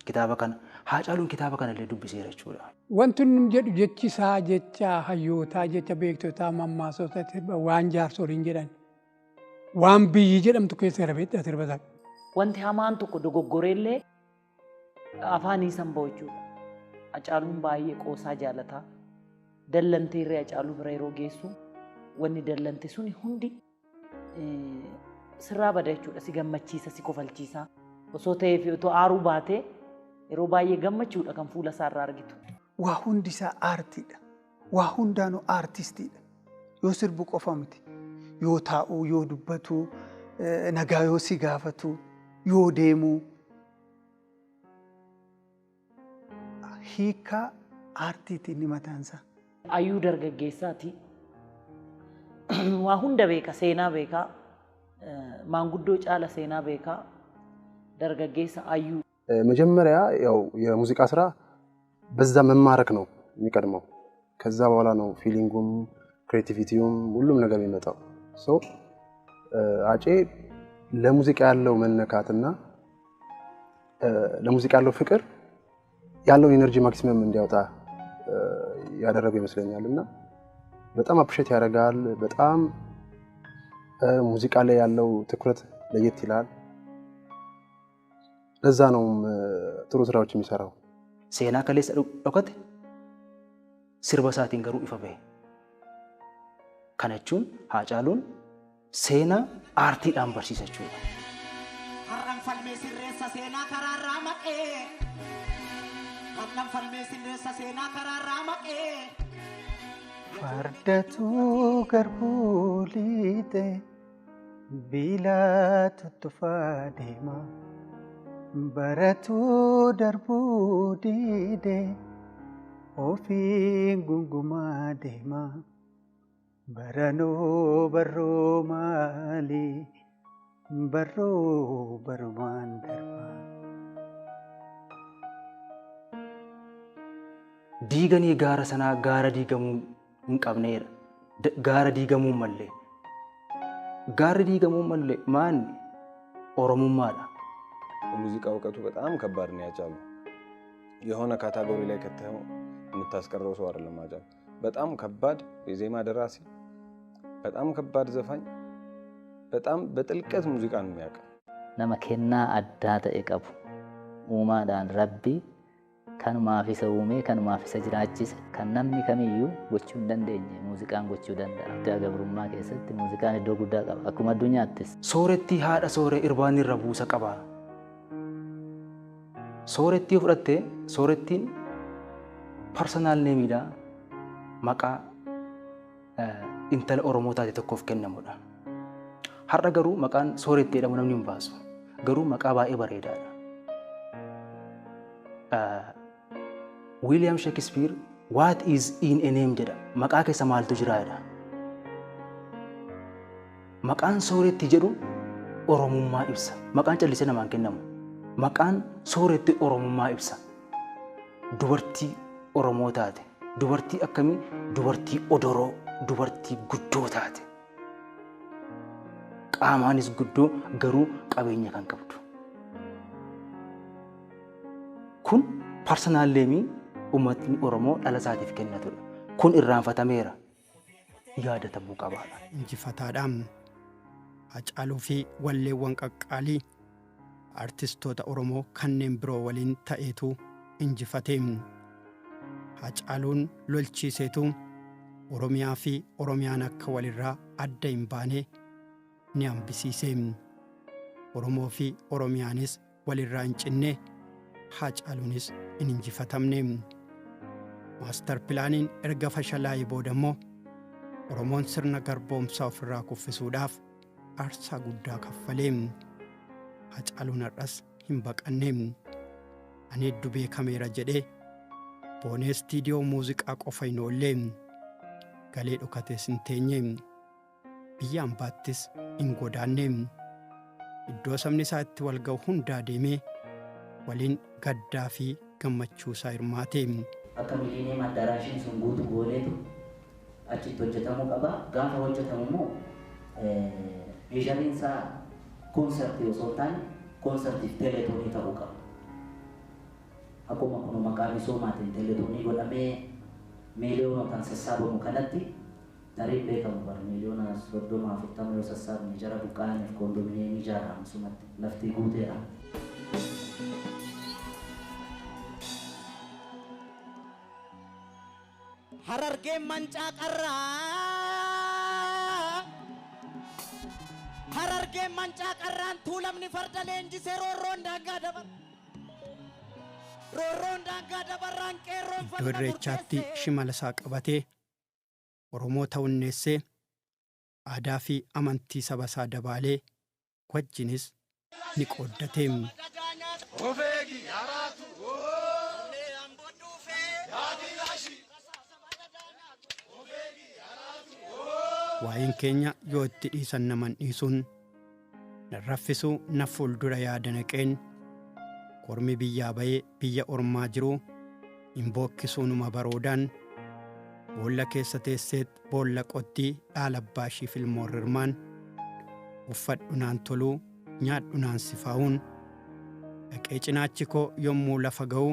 kitaaba kana. Haacaaluun kitaaba kana illee dubbiseera jechuudha. Wanti nun jedhu jechisaa jecha hayyootaa jecha beektotaa mammaasota waan jaarsoliin jedhan waan biyyi jedhamtu keessa rabeedha sirbata. Wanti hamaan tokko dogoggoreellee afaanii san ba'u jechuudha. Hacaaluun baay'ee qoosaa jaalataa. Dallantee irree Hacaaluu bira yeroo geessu wanni dallante suni hundi sirraa bada jechuudha. Si gammachiisa, si kofalchiisa. Osoo ta'ee fi otoo aaruu baatee yeroo baay'ee gammachuudha kan fuula isaa irraa argitu. Waa hundi isaa aartiidha. Waa hundaanuu aartistiidha. Yoo sirbu qofa miti. Yoo taa'uu, yoo dubbatu, nagaa yoo si gaafatu, yoo deemu. Hiika aartiitiin inni mataansaa. Ayyuu dargaggeessaati. Waa hunda beeka, seenaa beekaa. Maanguddoo caala seenaa beekaa. Dargaggeessa ayyuu. መጀመሪያ ያው የሙዚቃ ስራ በዛ መማረክ ነው የሚቀድመው። ከዛ በኋላ ነው ፊሊንጉም ክሬቲቪቲውም ሁሉም ነገር የሚመጣው። ሶ አጬ ለሙዚቃ ያለው መነካትና ለሙዚቃ ያለው ፍቅር ያለውን ኢነርጂ ማክሲመም እንዲያወጣ ያደረገው ይመስለኛልና በጣም አፕሪሼት ያደርጋል። በጣም ሙዚቃ ላይ ያለው ትኩረት ለየት ይላል። ለዛ ነው ጥሩ ስራዎች የሚሰራው። ሴና ከሌስ ዶከተ sirba isaatiin garuu ifa bahe. Kana jechuun Haacaaluun seenaa aartiidhaan barsiisa jechuudha. Har'aan falmee sirreessa seenaa karaarraa maqee. Har'aan falmee sirreessa seenaa karaarraa maqee. Fardatu garbuu liite biila tuttufaa deema. Baratu darbuu diide ofii gungumaa deema. Baranoo barroo maali barroo barumaan darba. Diiganii gaara sanaa gaara diigamuu hin qabneedha. Gaara diigamuu mallee. Gaarri diigamuu mallee maanni Oromummaadha. ሙዚቃ እውቀቱ በጣም ከባድ ነው ያጫሉ። የሆነ ካታጎሪ ላይ ከተው የምታስቀረው ሰው አይደለም ያጫሉ። በጣም ከባድ የዜማ ደራሲ፣ በጣም ከባድ ዘፋኝ፣ በጣም በጥልቀት ሙዚቃን የሚያውቅ nama kennaa addaa ta'e qabu uumaadhaan rabbi kanumaaf isa uumee kanumaaf isa jiraachise kan namni kamiyyuu gochuu hin dandeenye muuziqaan gochuu danda'a. Addaa gabrummaa keessatti muuziqaan iddoo guddaa qaba. Akkuma addunyaattis. Soorettii haadha sooree irbaanni irra buusa qaba. Soorettii fudhattee soorettiin personal neemiidha maqaa intala Oromoo taate tokkoof kennamudha. Har'a garuu maqaan sooretti jedhamu namni hin baasu. garuu maqaa baay'ee bareedaadha. William Shakespeare what is in a name jedha. Maqaa keessa maaltu jira jedha. Maqaan sooretti jedhu oromummaa ibsa. Maqaan callisee namaan kennamu. Maqaan sooretti oromummaa ibsa. Dubartii Oromoo taate. Dubartii akkamii? Dubartii odoroo, dubartii guddoo taate. Qaamaanis guddoo garuu qabeenya kan qabdu. Kun parsanaalleemii uummatni Oromoo dhala isaatiif kennatudha. Kun irraanfatameera. Yaadatamuu qabaadha. Injifataadhaan Hacaaluu fi walleewwan qaqqaalii artistoota Oromoo kanneen biroo waliin ta'eetu injifatee. Hacaaluun lolchiiseetu Oromiyaa fi Oromiyaan akka walirraa adda hin baane ni hambisiise. Oromoo fi Oromiyaanis walirraa hin cinne, Hacaaluunis hin injifatamne. Maastar pilaaniin erga fashalaa'ee booda immoo Oromoon sirna garboomsaa ofirraa kuffisuudhaaf aarsaa guddaa kaffalee. Hacaaluun har'as hin baqanne. Ani hedduu beekameera jedhee boonee istiidiyoo muuziqaa qofa hin oollee galee dhokatees hin teenye. Biyya hambaattis hin godaanne. Iddoo sabni isaa itti wal ga'u hundaa deemee waliin gaddaa fi gammachuu isaa hirmaate. Akka miliineem addaraashiin sun guutuu gooneetu achitti hojjetamuu qaba. Gaafa hojjetamu immoo meeshaaleen isaa koonsartii osoo hin taane koonsartiif teeletoonii ta'uu qaba. Akkuma kun maqaa misoomaatiin teeletoonii godhamee miiliyoonotaan sassaabamu kanatti tarii beekamu bara miiliyoona 30-40 yoo sassaabne jara buqqaaniif koondominiyeemii ijaaramu sumatti lafti guuteera. Harargeen mancaa qarraa Harargeen mancaa qarraan tuulamni farda leenjisee roorroon daangaa dabar roorroon daangaa dabarraan qeerroon Iddoo irreechaatti shimala isaa qabatee Oromoo ta'unneessee aadaa fi amantii saba isaa dabaalee wajjinis ni qooddate. Waa'een keenya yoo itti dhiisan naman dhiisuun na raffisuu na fuuldura yaada naqeen kormi biyyaa ba'ee biyya ormaa jiru hin bookkisuunuma baroodaan boolla keessa teesseet boolla qottii dhaala abbaashii filmoorrirmaan uffadhunaan toluu nyaadhunaan sifaa'uun dhaqee cinaachi koo yommuu lafa ga'u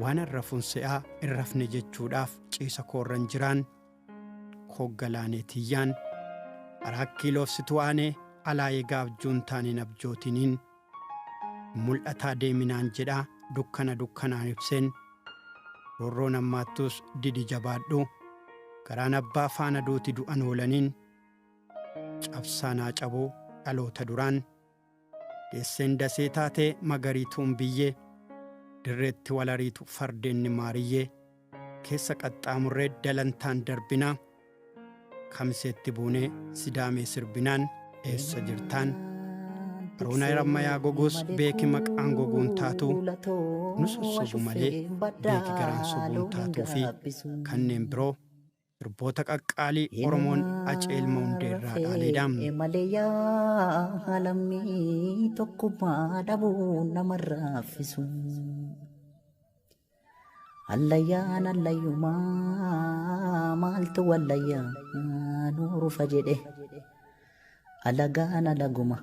waan arrafuun se'aa hin rafne jechuudhaaf ciisa koorran jiraan hoggalaanetiyyaan arakkii loofsituu aanee alaa eegaaf juuntaaniin abjootiniin mul'ataa deeminaan jedhaa dukkanaan ibseen roorroon ammaattus didi jabaadhu garaan abbaa faana duuti du'an oolaniin cabsaanaa cabuu dhaloota duraan deesseen dasee taatee magariituun biyyee dirreetti walariitu fardeenni maariyyee keessa qaxxaamurree dalantaan darbinaa kamiseetti buunee sidaamee sirbinaan eessa jirtaan roona rammayaa goguus beeki maqaan goguun taatu nu sossobu malee beeki garaan sobuun taatuu fi kanneen biroo sirboota qaqqaalii Oromoon aceelma hundeerraa dhaaleedhaam. Maleeyaa lammii tokkummaa dhabuu namarraa affisu. Allayyaan allayyumaa maaltu wallayyaan nuurufa jedhe alagaan alaguma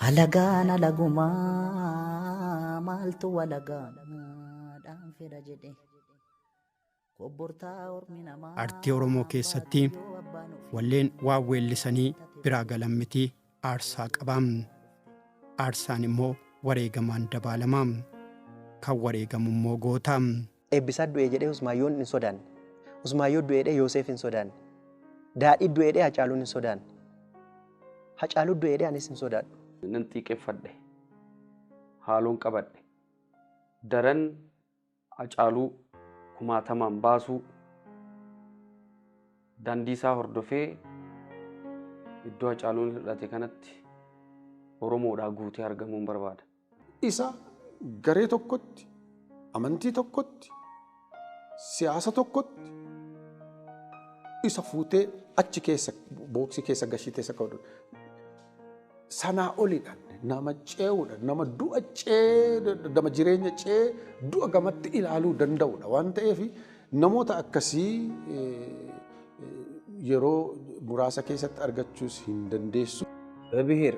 alagaan alagumaa maaltu walagaadhaan fedha jedhe. Artii Oromoo keessatti walleen waan weellisanii biraa galan miti aarsaa qabaam. Aarsaan immoo wareegamaan dabaalamaam. Kan wareegamu immoo gootaam. Eebbisaa du'ee jedhee Usmaayyoon hin sodaanne. Usmaayyoo du'eedhee Yoosef hin sodaanne. Daadhii du'eedhee Hacaaluun hin sodaanne. Hacaaluu du'eedhee anis hin sodaadhu. Nan xiiqeffadhe. Haaloon qabadhe. Daran Hacaaluu kumaatamaan baasuu daandii isaa hordofee iddoo Hacaaluun hir'ate kanatti Oromoodhaa guutee argamuun barbaada. Isa garee tokkotti, amantii tokkotti, siyaasa tokkotti isa fuutee achi keessa booksii keessa gashitee isa kaa'u. Sanaa olidha. Nama ce'uudha. Nama du'a nama jireenya ce'ee du'a gamatti ilaaluu danda'uudha waan ta'eef namoota akkasii yeroo muraasa keessatti argachuus hin dandeessu. በብሔር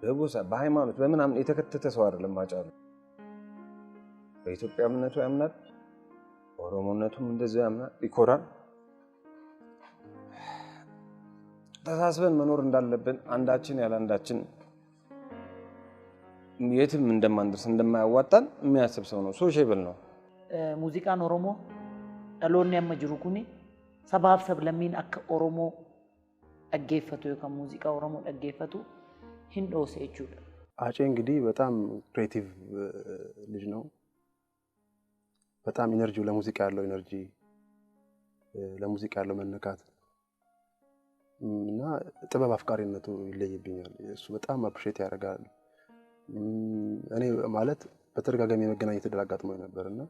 በጎሳ በሃይማኖት በምናምን የተከተተ ሰው አይደለም ሃጫሉ። በኢትዮጵያ እምነቱ ያምናል፣ ኦሮሞነቱም እንደዚያው ያምናል፣ ይኮራል። ተሳስበን መኖር እንዳለብን አንዳችን ያለ አንዳችን የትም እንደማንደርስ እንደማያዋጣን የሚያስብ ሰው ነው። ሶሻብል ነው። ሙዚቃን ኦሮሞ dhaloonni amma jiru kuni sabaaf sablammiin akka Oromoo dhaggeeffatu yookaan muuziqaa Oromoo dhaggeeffatu hin dhoose jechuudha. አፄ እንግዲህ በጣም ክሬቲቭ ልጅ ነው። በጣም ኢነርጂው ለሙዚቃ ያለው ኢነርጂ ለሙዚቃ ያለው መነካት እና ጥበብ አፍቃሪነቱ ይለይብኛል። እሱ በጣም አፕሪሼት ያደርጋል። እኔ ማለት በተደጋጋሚ መገናኘት እድል አጋጥሞኝ ነበርና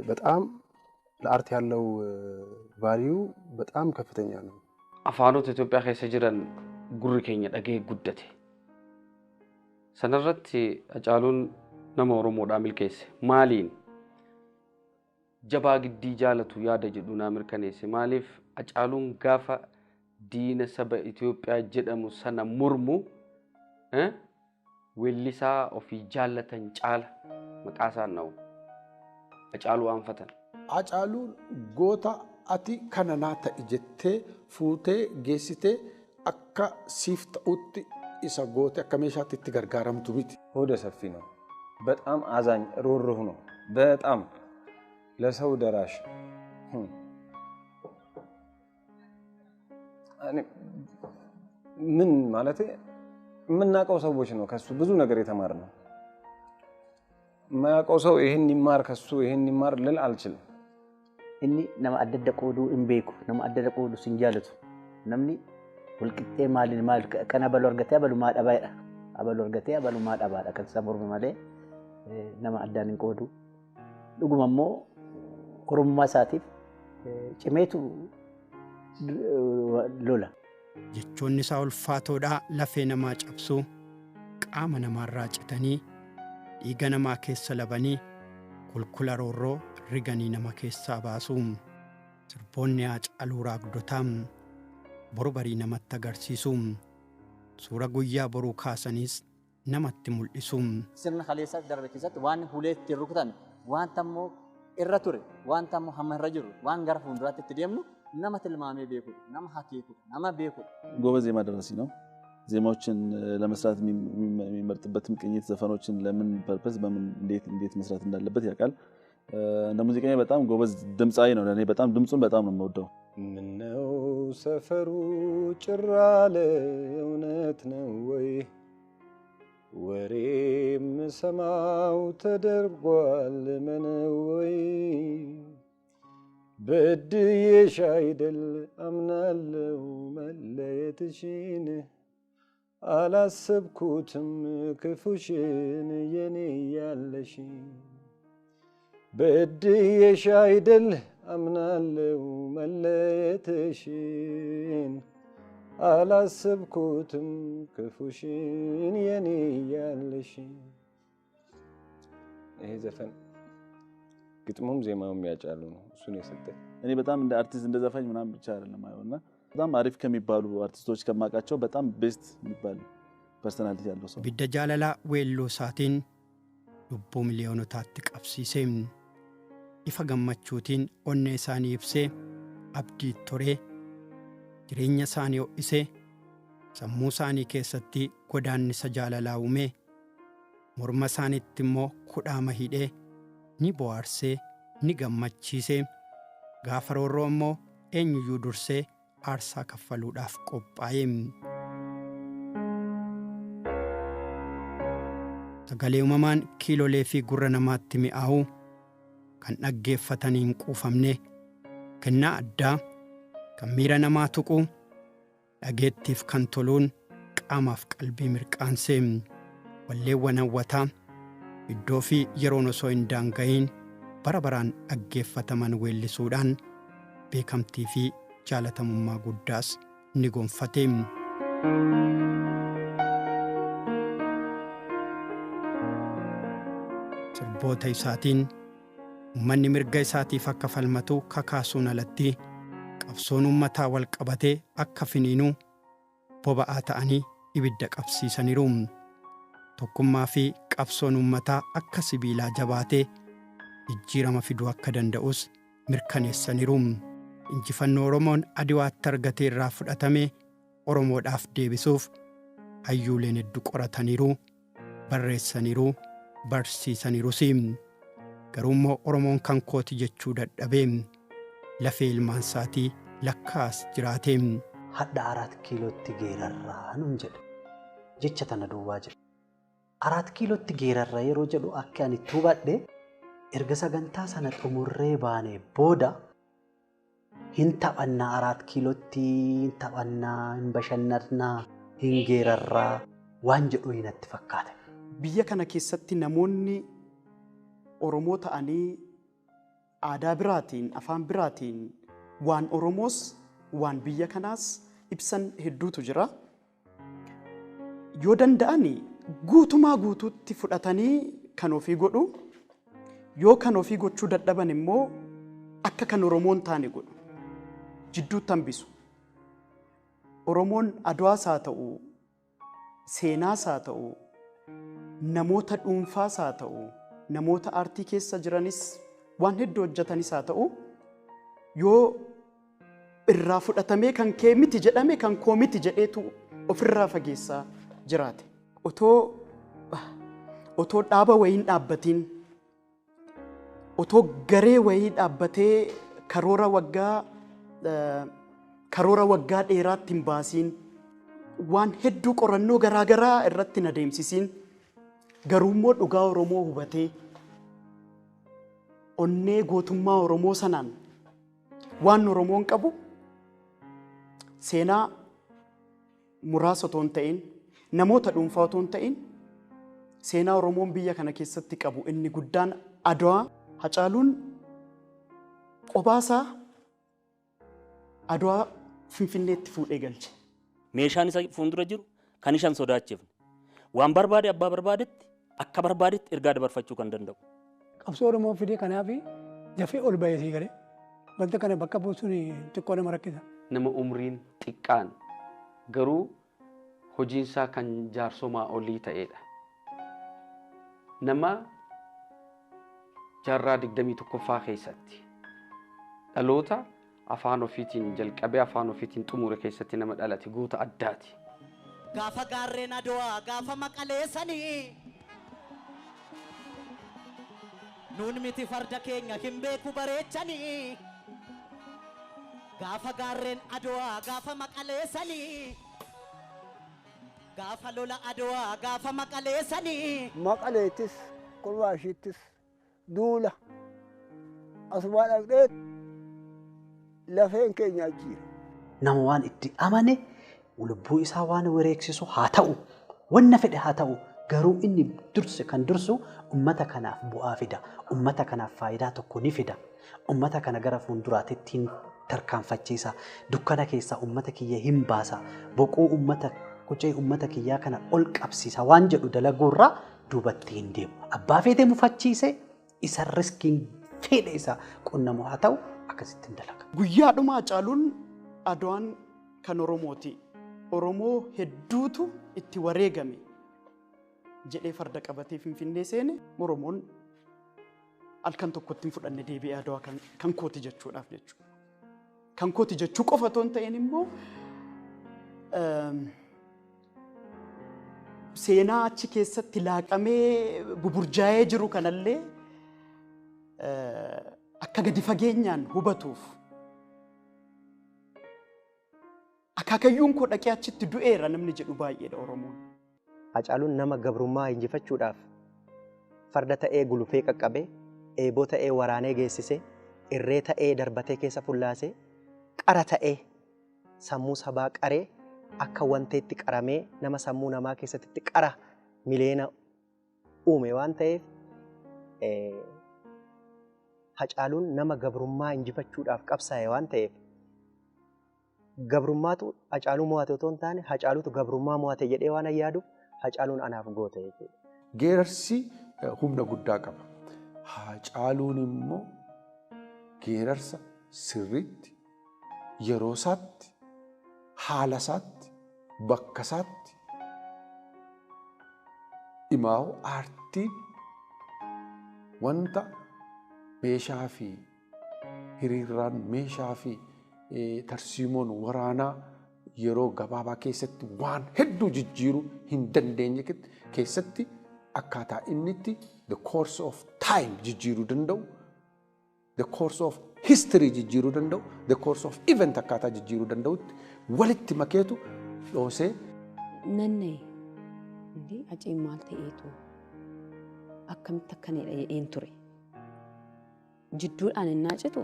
በጣም ለአርት ያለው ቫልዩ በጣም ከፍተኛ ነው። አፋኖት ኢትዮጵያ keessa jiran gurri keenya dhagee guddate. Sanarratti Hacaaluun nama Oromoodhaa milkeesse. Maaliin jabaa giddii jaalatu yaada jedhu naa mirkaneesse. Maaliif Hacaaluun gaafa diina saba Itoophiyaa jedhamu sana mormu weellisaa ofii jaallatan caala maqaa isaan na'u. Hacaaluu aanfatan. Hacaaluun goota ati kana naa ta'i jettee fuutee geessitee akka siif ta'utti isa goote akka meeshaatti itti gargaaramtu miti. ሆደ ሰፊ ነው። በጣም አዛኝ ሩህሩህ ነው። በጣም ለሰው ደራሽ ምን ማለት የምናውቀው ሰዎች ነው። ከሱ ብዙ ነገር የተማርነው የማያውቀው ሰው ይሄን ይማር ከሱ ይሄን ይማር ልል አልችልም። እኒ nama adda adda qooduu hin beeku, nama adda adda qooduu hin jaalatu. Namni walqixxee maaliin maal kan abaluu argatee abaluu maa dhabaadha. Abaluu argatee abaluu maa dhabaadha kan isa mormu malee nama addaan hin qoodu. Dhuguma immoo Oromummaa isaatiif cimeetu lola. Jechoonni isaa ulfaatoodhaa lafee namaa cabsuu, qaama namaarraa citanii, dhiiga namaa keessa labanii, kulkula roorroo riganii nama keessaa baasuu, sirboonni Hacaaluu raagdotaa boru barii namatti agarsiisuu, suura guyyaa boruu kaasaniis namatti mul'isuu. Sirna kaleessaa darbe keessatti waan huleetti rukutame wanta immoo irra ture wanta immoo hamma irra jiru waan gara fuulduraatti itti deemnu nama tilmaamee beekudha, nama hakeekudha, nama beekudha. ጎበዝ ዜማ ደራሲ ነው። ዜማዎችን ለመስራት የሚመርጥበትም ቅኝት ዘፈኖችን ለምን ፐርፐስ በምን እንዴት መስራት እንዳለበት ያውቃል። እንደ ሙዚቀኛ በጣም ጎበዝ ድምጻዊ ነው። ለኔ በጣም ድምጹን በጣም ነው የምወደው። ምነው ሰፈሩ ጭራለ እውነት ነው ወይ ወሬ የምሰማው ተደርጓል መነወይ በድዬሽ አይደል አምናለው መለየትሽን አላሰብኩትም ክፉሽን የኔ ያለሽ በድዬሽ አይደል አምናለው መለየትሽን አላሰብኩትም ክፉሽን የኔ ያለሽ። ይሄ ዘፈን ግጥሙም ዜማውም ያጫሉ ነው። እሱን የሰጠኝ እኔ በጣም እንደ አርቲስት እንደ ዘፋኝ ምናምን ብቻ አይደለም አይውና በጣም አሪፍ ከሚባሉ አርቲስቶች ከማቃቸው በጣም ቤስት የሚባል ፐርሰናሊቲ ያለው ሰው። ቢደ ጃለላ ዌሎ ሳቲን ሉቡ ሚሊዮኖታት ቀብሲሴም ይፈገመቹቲን ኦኔ ሳኒ ይብሴ አብዲ ቶሬ jireenya isaanii ho'isee sammuu isaanii keessatti godaannisa jaalalaa uumee morma isaaniitti immoo kudhaama hidhee ni bohaarsee ni gammachiisee gaafa roorroo immoo eenyuyyuu dursee aarsaa kaffaluudhaaf qophaa'ee. Sagalee uumamaan kiilolee fi gurra namaatti mi'aawu kan dhaggeeffatanii hin quufamne kennaa addaa kan miira namaa tuqu dhageettiif kan toluun qaamaaf qalbii mirqaansee walleewwan hawwataa iddoo fi yeroon osoo hin daanga'iin bara baraan dhaggeeffataman weellisuudhaan beekamtii fi jaalatamummaa guddaas ni gonfate. Sirboota isaatiin uummanni mirga isaatiif akka falmatu kakaasuun alatti qabsoon uummataa wal qabatee akka finiinuu boba'aa ta'anii ibidda qabsiisaniiru. Tokkummaa fi qabsoon uummataa akka sibiilaa jabaatee jijjiirama fiduu akka danda'us mirkaneessaniiru. Injifannoo Oromoon Adiwaatti argate irraa fudhatame Oromoodhaaf deebisuuf hayyuuleen hedduu qorataniiru, barreessaniiru, barsiisaniirus. Garuu immoo Oromoon kan kooti jechuu dadhabee lafee ilmaan isaatii lakkaa'as jiraate. Hadda 4 kiilootti geerarraa nuun jedhe. Jecha tana duwwaa jira. 4 kiilootti geerarra yeroo jedhu akka ani hubadhe erga sagantaa sana xumurree baanee booda hin taphannaa 4 kiilootti hin taphannaa hin bashannannaa hin geerarraa waan jedhu hinatti fakkaate. Biyya kana keessatti namoonni Oromoo ta'anii aadaa biraatiin afaan biraatiin waan Oromoos waan biyya kanaas ibsan hedduutu jira. Yoo danda'ani guutumaa guutuutti fudhatanii kan ofii godhu, yoo kan ofii gochuu dadhaban immoo akka kan Oromoon taane godhu. Jidduutti hambisu. Oromoon Adwaas haa ta'u, seenaas haa ta'u, namoota dhuunfaas haa ta'u, namoota aartii keessa jiranis waan hedduu hojjetanis haa ta'u, yoo irraa fudhatamee kan kee miti jedhame kan koo miti jedheetu ofirraa fageessaa jiraate. Otoo dhaaba wayiin dhaabbatiin, otoo garee wayii dhaabbatee karoora waggaa dheeraatti hin baasiin, waan hedduu qorannoo garaagaraa irratti hin adeemsisiin, garuummoo dhugaa Oromoo hubatee onnee gootummaa Oromoo sanaan waan Oromoon qabu seenaa muraasa otoo hin ta'in, namoota dhuunfaa otoo hin ta'in, seenaa Oromoon biyya kana keessatti qabu inni guddaan Adwaa. Hacaaluun qobaasaa Adwaa Finfinneetti fuudhee galche. Meeshaan isa fuuldura jiru kan isaan sodaachifne. Waan barbaade abbaa barbaadetti akka barbaadetti ergaa dabarfachuu kan danda'u. Qabsoo Oromoo fidee kanaaf dafee ol bahee sii galee wanta kana bakka buusuun xiqqoo nama rakkisa. Nama umriin xiqqaan garuu hojiinsaa kan jaarsomaa olii ta'edha. Nama jaarraa 21ffaa keessatti dhaloota afaan ofiitiin jalqabee afaan ofiitiin xumure keessatti nama dhalate goota addaati. Gaafa gaarreen Adwaa gaafa maqaleessanii nuun miti farda keenya hin beeku bareechanii. Gaafa gaarreen Adwaa gaafa maqaleessanii gaafa lola Adwaa gaafa maqaleessanii. Maqaleettis Kurmaashiittis duula asumaa dhaqxee lafeen keenya jira. Nama waan itti amane lubbuu isaa waan wareeksisu haa ta'u, wanna fedhe haa ta'u, garuu inni durse kan dursu ummata kanaaf bu'aa fida, ummata kanaaf faayidaa tokko ni fida, ummata kana gara fuulduraatti tarkaanfachiisa, dukkana keessaa ummata kiyya hin baasa, boqoo ummata qucee ummata kiyyaa kana ol qabsiisa waan jedhu dalaguurraa duubatti hin deemu. Abbaa feetee mufachiise isa riskiin fedhe isa qunnamu haa ta'u akkasitti hin dalaga. Guyyaadhuma Hacaaluun Adwaan kan Oromooti. Oromoo hedduutu itti wareegame jedhee farda qabatee Finfinnee seene Oromoon halkan tokkotti hin fudhanne deebi'ee Adwaa kan kooti jechuudhaaf jechuudha. Kan kooti jechuu qofa otoo hin ta'in immoo seenaa achi keessatti laaqamee buburjaa'ee jiru kanallee akka gadi fageenyaan hubatuuf akaakayyuun koo dhaqee achitti du'eera namni jedhu baay'eedha Oromoon. Hacaaluun nama gabrummaa injifachuudhaaf farda ta'ee gulufee qaqqabee, eeboo ta'ee waraanee geessisee, irree ta'ee darbatee keessa fullaasee, qara ta'ee sammuu sabaa qaree akka wanteetti qaramee nama sammuu namaa keessatti qara miliyoona uume waan ta'eef Hacaaluun nama gabrummaa injifachuudhaaf qabsaa'e waan ta'eef gabrummaatu Hacaaluu mo'ate otoo hin taane Hacaaluutu gabrummaa mo'ate jedhee waan yaaduuf Hacaaluun anaaf goote jechuudha. Geerarsi humna guddaa qaba. Hacaaluun immoo geerarsa sirriitti yeroo isaatti haala isaatti bakka isaatti imaawu aartiin wanta meeshaa fi hiriiraan meeshaa fi tarsiimoon waraanaa yeroo gabaabaa keessatti waan hedduu jijjiiruu hin dandeenye keessatti akkaataa inni itti the course of time jijjiiruu danda'u, the course of history jijjiiruu danda'u, the course of event akkaataa jijjiiruu danda'utti walitti makeetu dhoosee. Nannee Haceen maal ta'eetu akkamitti akkanidha jedheen ture. Jidduudhaan innaa citu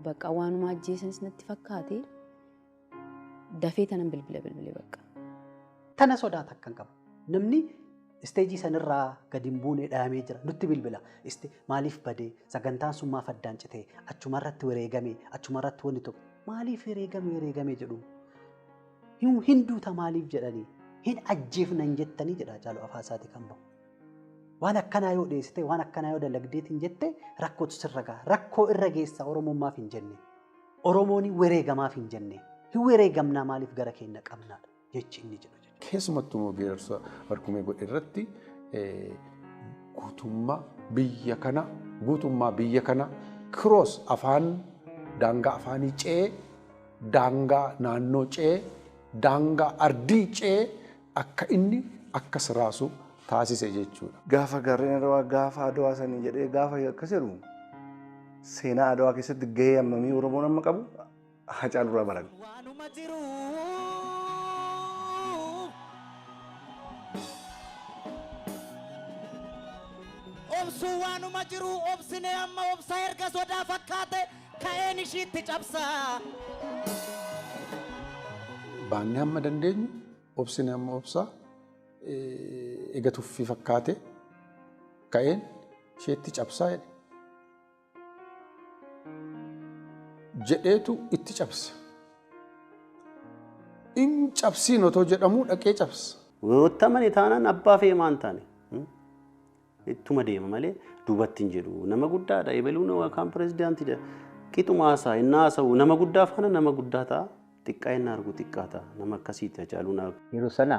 bakka waanuma ajjeesanis natti fakkaate dafee tanan bilbile bakka. Tana sodaata akkan qaba. Namni isteejii sanirraa gadi hin buune dhahamee jira. Nutti bilbila. Maaliif badee sagantaan sun maaf addaan citee achumarratti wareegamee achumarratti wanti tokko maaliif wareegamee jedhu hinduuta maaliif jedhanii hin ajjeefnan jettanii jedha Hacaaluu afaan isaatii kan bahu. Waan akkanaa yoo dhiyeessite waan akkanaa yoo dalagdeetiin jette rakkootu sirra gaha. Rakkoo irra geessa Oromummaaf hin jenne. Oromoon wareegamaaf hin jenne. Hin wareegamnaa maaliif gara keenya qabnaadha jechi inni jedhu. Keessumattuu immoo geerarsa Warqumee godhe irratti guutummaa biyya kana kiroos afaan daangaa afaanii ce'ee daangaa naannoo ce'ee daangaa ardii ce'ee akka inni akkas raasu taasise jechuudha. Gaafa garreen Adawaa gaafa Adawaa sanii jedhee gaafa akkas jedhu seenaa Adawaa keessatti gahee hammamii Oromoon amma qabu Hacaaluu irraa barate. Obsuu waanuma jiru obsine amma obsa erga sodaa fakkaate ka'een ishiitti cabsaa. Baannee hamma dandeenyu obsine amma obsaa ega tuffii fakkaate ka'een isheetti cabsaa jedheetu itti cabse. In cabsiin otoo jedhamuu dhaqee cabsa. Wottamani taanaan abbaa fi himaan taane. Ittuma deema malee duubatti hin jedhu. Nama guddaadha. Ebeluun yookaan pirezidaantiidha. Qixuma haasaa inni haasa'u nama guddaa faana nama guddaa ta'a. Xiqqaa inni argu xiqqaa ta'a. Nama akkasiitti Hacaaluun argu. Yeroo sana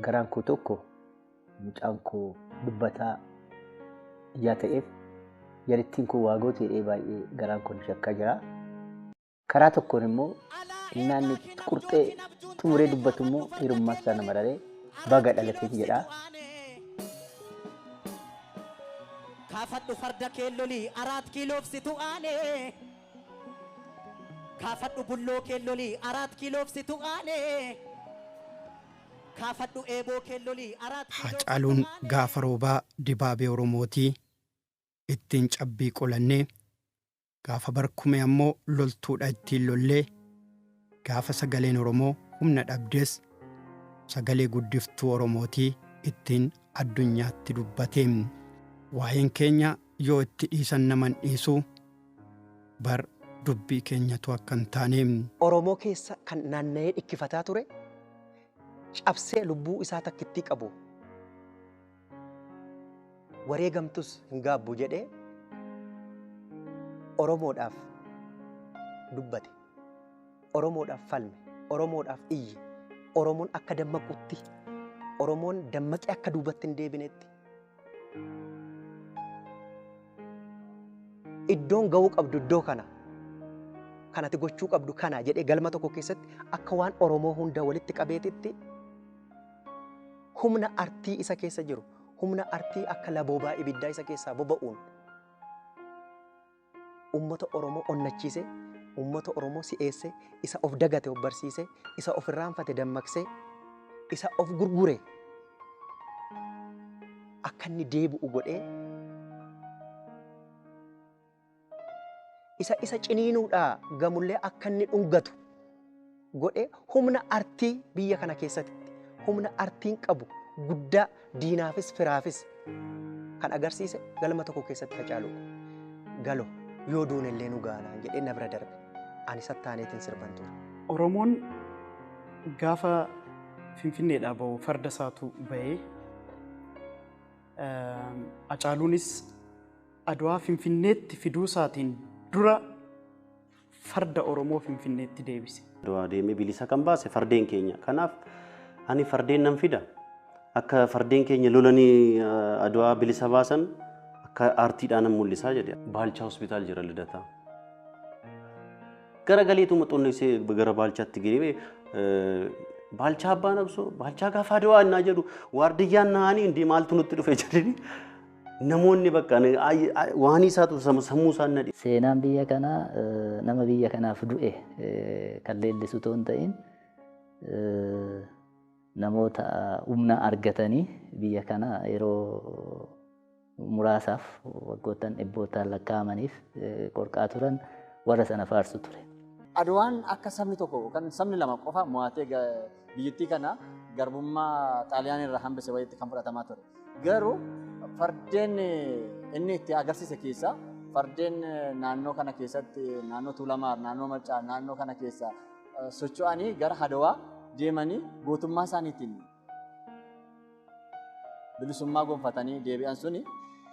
garaan koo tokko mucaan koo dubbataa ijaa ta'eef yaalittiin koo waagoota jedhee baay'ee garaan koo shakkaa jira. Karaa tokkoon immoo inni qurxee xumuree dubbatu immoo hirummaa isaa nama raree baga dhalateef jedha. Kaafadhu farda keellolii 4 kiiloofsitu aanee. Kaafadhu bulloo keellolii 4 kiiloofsitu aanee. Kaafadhu eeboo keellolii 4 Hacaaluun gaafa roobaa dibaabee Oromootii ittiin cabbii qolannee gaafa barkume ammoo loltuudha ittiin lollee gaafa sagaleen Oromoo humna dhabdes sagalee guddiftuu Oromootii ittiin addunyaatti dubbateem. Waa'een keenya yoo itti dhiisan naman dhiisuu bar dubbii keenyatu akka hin taaneem. Oromoo keessa kan naanna'ee dhikkifataa ture cabsee lubbuu isaa takkittii qabu wareegamtus hin gaabbu jedhee Oromoodhaaf dubbate. Oromoodhaaf falme. Oromoodhaaf iyye. Oromoon akka dammaqutti. Oromoon dammaqee akka duubatti hin deebinetti. Iddoon ga'uu qabdu iddoo kana kanatti gochuu qabdu kana jedhee galma tokko keessatti akka waan Oromoo hunda walitti qabeetitti humna artii isa keessa jiru humna artii akka laboobaa ibiddaa isa keessaa boba'uun ummata Oromoo onnachiise ummata Oromoo si'eesse isa of dagate of barsiise isa of irraanfate dammaqsee isa of gurgure akka inni deebi'u godhee isa ciniinuudhaa gamullee akka inni dhungatu godhee humna artii biyya kana keessatti humna artiin qabu guddaa diinaafis firaafis kan agarsiise galma tokko keessatti Hacaaluu galo yoo duune illee nu gaana jedhee na bira darbe ani sattaaneetiin sirban ture. Oromoon gaafa Finfinneedhaa bahu farda isaatu bahee Hacaaluunis Adwaa Finfinneetti fiduu isaatiin dura farda Oromoo Finfinneetti deebise. Adwaa deemee bilisa kan baase fardeen keenya. Kanaaf ani fardeen nan fida. Akka fardeen keenya lolanii Adwaa bilisa baasan akka aartiidhaan nan mul'isaa jedhe. Baalchaa hospitaal jira Lidataa. Gara galeetuma xonneessee gara Baalchaatti geemee Baalchaa abbaa nabsoo Baalchaa gaafa Adwaa innaa jedhu waardiyyaan naanii indii maaltu nutti dhufe jedhanii namoonni bakka waan isaatu sammuu isaan nadhi. Seenaan biyya kanaa nama biyya kanaaf du'e kan leellisu ta'uu hin ta'in namoota humna argatanii biyya kana yeroo muraasaaf waggoottan dhibbootaan lakkaa'amaniif qorqaa turan warra sana faarsu ture. Adwaan akka sabni tokko kan sabni lama qofa mo'atee biyyattii kana garbummaa Xaaliyaan irraa hambise wayiitti kan fudhatamaa ture. Garuu fardeen inni itti agarsiise keessa fardeen naannoo kana keessatti naannoo Tuulamaar, naannoo Maccaa, naannoo kana keessa socho'anii gara Adwaa deemanii gootummaa isaaniitiin bilisummaa gonfatanii deebi'an suni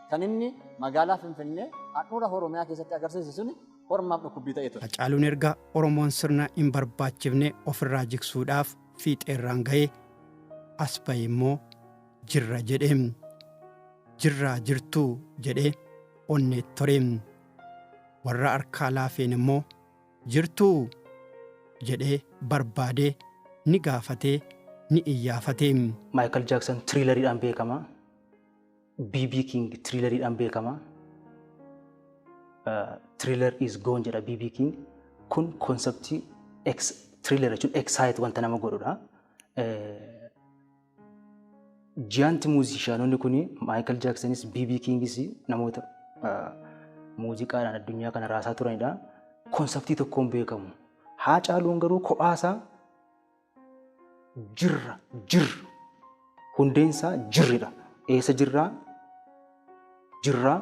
kan inni magaalaa Finfinnee handhuura Oromiyaa keessatti agarsiise suni Oromaaf dhukkubbii ta'ee ture. Hacaaluun erga Oromoon sirna hin barbaachifne ofirraa jigsuudhaaf fiixeerraan ga'ee as bahe immoo jirra jedhee jirraa jirtuu jedhee onneet toreem warra harkaa laafeen immoo jirtuu jedhee barbaadee ni gaafatee ni iyyaafatee. Michael Jackson tiriilariidhaan beekama. BB King tiriilariidhaan beekama. Thriller is gone jedha BB King. Kun konseptii thriller jechuun excite wanta nama godhudha. Giant muuzishaanonni kuni Michael Jacksonis BB Kingis namoota muuziqaadhaan addunyaa kana raasaa turanidha. Konseptii tokkoon beekamu. Hacaaluun garuu kophaasaa jirra hundeensaa jirridha. Eessa jirraa? Jirraa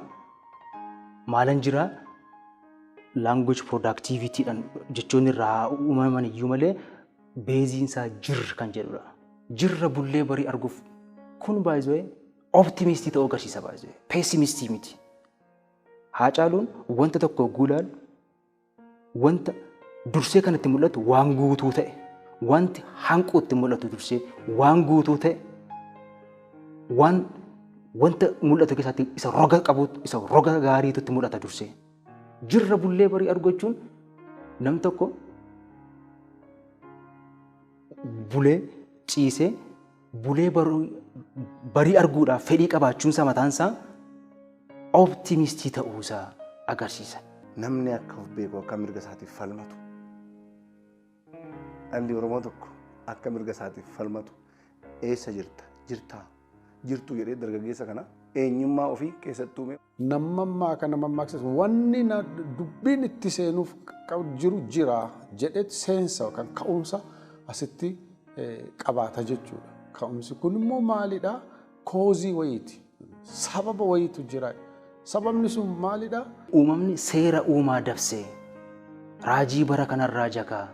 maalan jiraa? Language productivityidhaan jechoonni irraa uumaman iyyuu malee beeziinsaa jirra kan jedhudha. Jirra bullee barii arguuf kun baay'ee optimistii ta'uu agarsiisa baay'ee pessimistii miti. Hacaaluun wanta tokko guulaan wanta dursee kanatti mul'atu waan guutuu ta'e wanti hanquutti mul'atu dursee waan guutuu ta'e wanta mul'atu keessatti isa roga qabuutu isa roga gaariitutti mul'ata dursee. Jirra bullee barii argachuun nam tokko bulee ciisee bulee barii arguudhaaf fedhii qabaachuunsaa mataansaa optimistii ta'uusaa agarsiisa. Namni akka of beeku akka mirga isaatiif falmatu. Dhalli Oromoo tokko akka mirga isaatiif falmatu eessa jirtuu jedhee dargaggeessa kana eenyummaa ofii keessatti uume. Namummaa kana mammaaksis wanni dubbiin itti seenuuf jiru jira jedhee seensa kan ka'umsa asitti qabaata jechuudha. Ka'umsi kun immoo maalidhaa? Koozii wayiiti. Sababa wayiitu jira. Sababni sun maalidhaa? Uumamni seera uumaa dabsee raajii bara kanarraa jagaa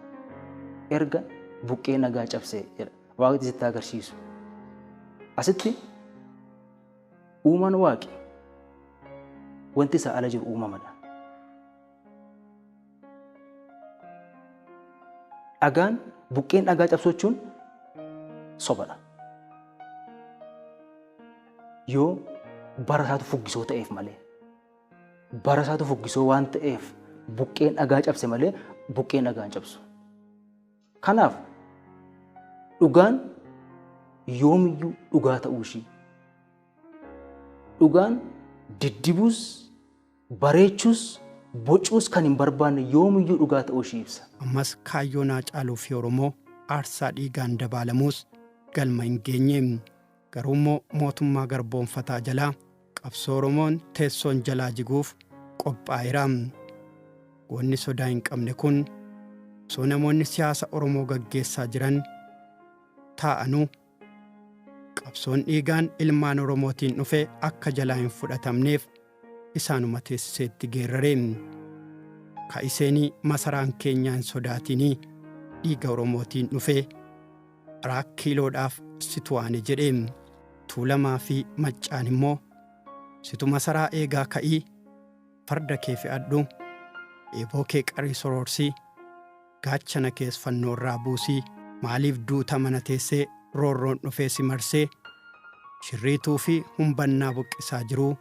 erga buqqee nagaa cabsee jedha. Waaqni sitti agarsiisu. Asitti uumaan waaqi wanti isa ala jiru uumamadha. Dhagaan buqqeen dhagaa cabsachuun sobadha. Yoo bara isaatu fuggisoo ta'eef malee bara isaatu fuggisoo waan ta'eef buqqeen dhagaa cabse malee buqqeen dhagaan cabsu. Kanaaf dhugaan yoomiyyuu dhugaa ta'uu ishii dhugaan diddibuus bareechuus bocuus kan hin barbaanne yoomiyyuu dhugaa ta'uu ishii ibsa. Ammas kaayyoon Hacaaluu fi Oromoo aarsaa dhiigaan dabaalamuus galma hin geenye. Garuu immoo mootummaa garboonfataa jalaa qabsoo Oromoon teessoon jalaa jiguuf qophaa'eera. Wanni sodaa hin qabne kun Osoo namoonni siyaasa Oromoo gaggeessaa jiran taa'anuu qabsoon dhiigaan ilmaan Oromootiin dhufe akka jalaa hin fudhatamneef isaanuma teessiseetti geerrareen. Ka'iseenii masaraan keenyaan sodaatinii dhiiga Oromootiin dhufe raakkiiloodhaaf situ waane jedheen. Tuulamaa fi Maccaan immoo situ masaraa eegaa ka'ii farda kee fe'adhu eeboo kee qarii soroorsii gaachana kees fannoo irraa buusii maaliif duuta mana teessee roorroon dhufee si marsee shirriituu fi humbannaa buqqisaa jiruu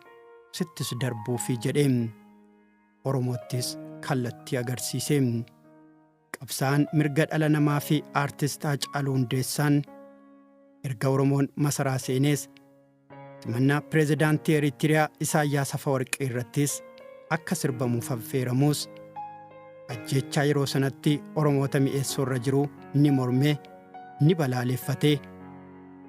sittis darbuufi jedheen. Oromoottis kallattii agarsiiseen. Qabsaan mirga dhala namaa fi aartist Haacaaluu Hundeessaan erga Oromoon masaraa seenees simannaa pireezidaantii Eritiriyaa Isaayyaas Afeworqii irrattis akka sirbamuuf affeeramuus ajjechaa yeroo sanatti Oromoota mi'eessoo irra jiru ni mormee ni balaaleffatee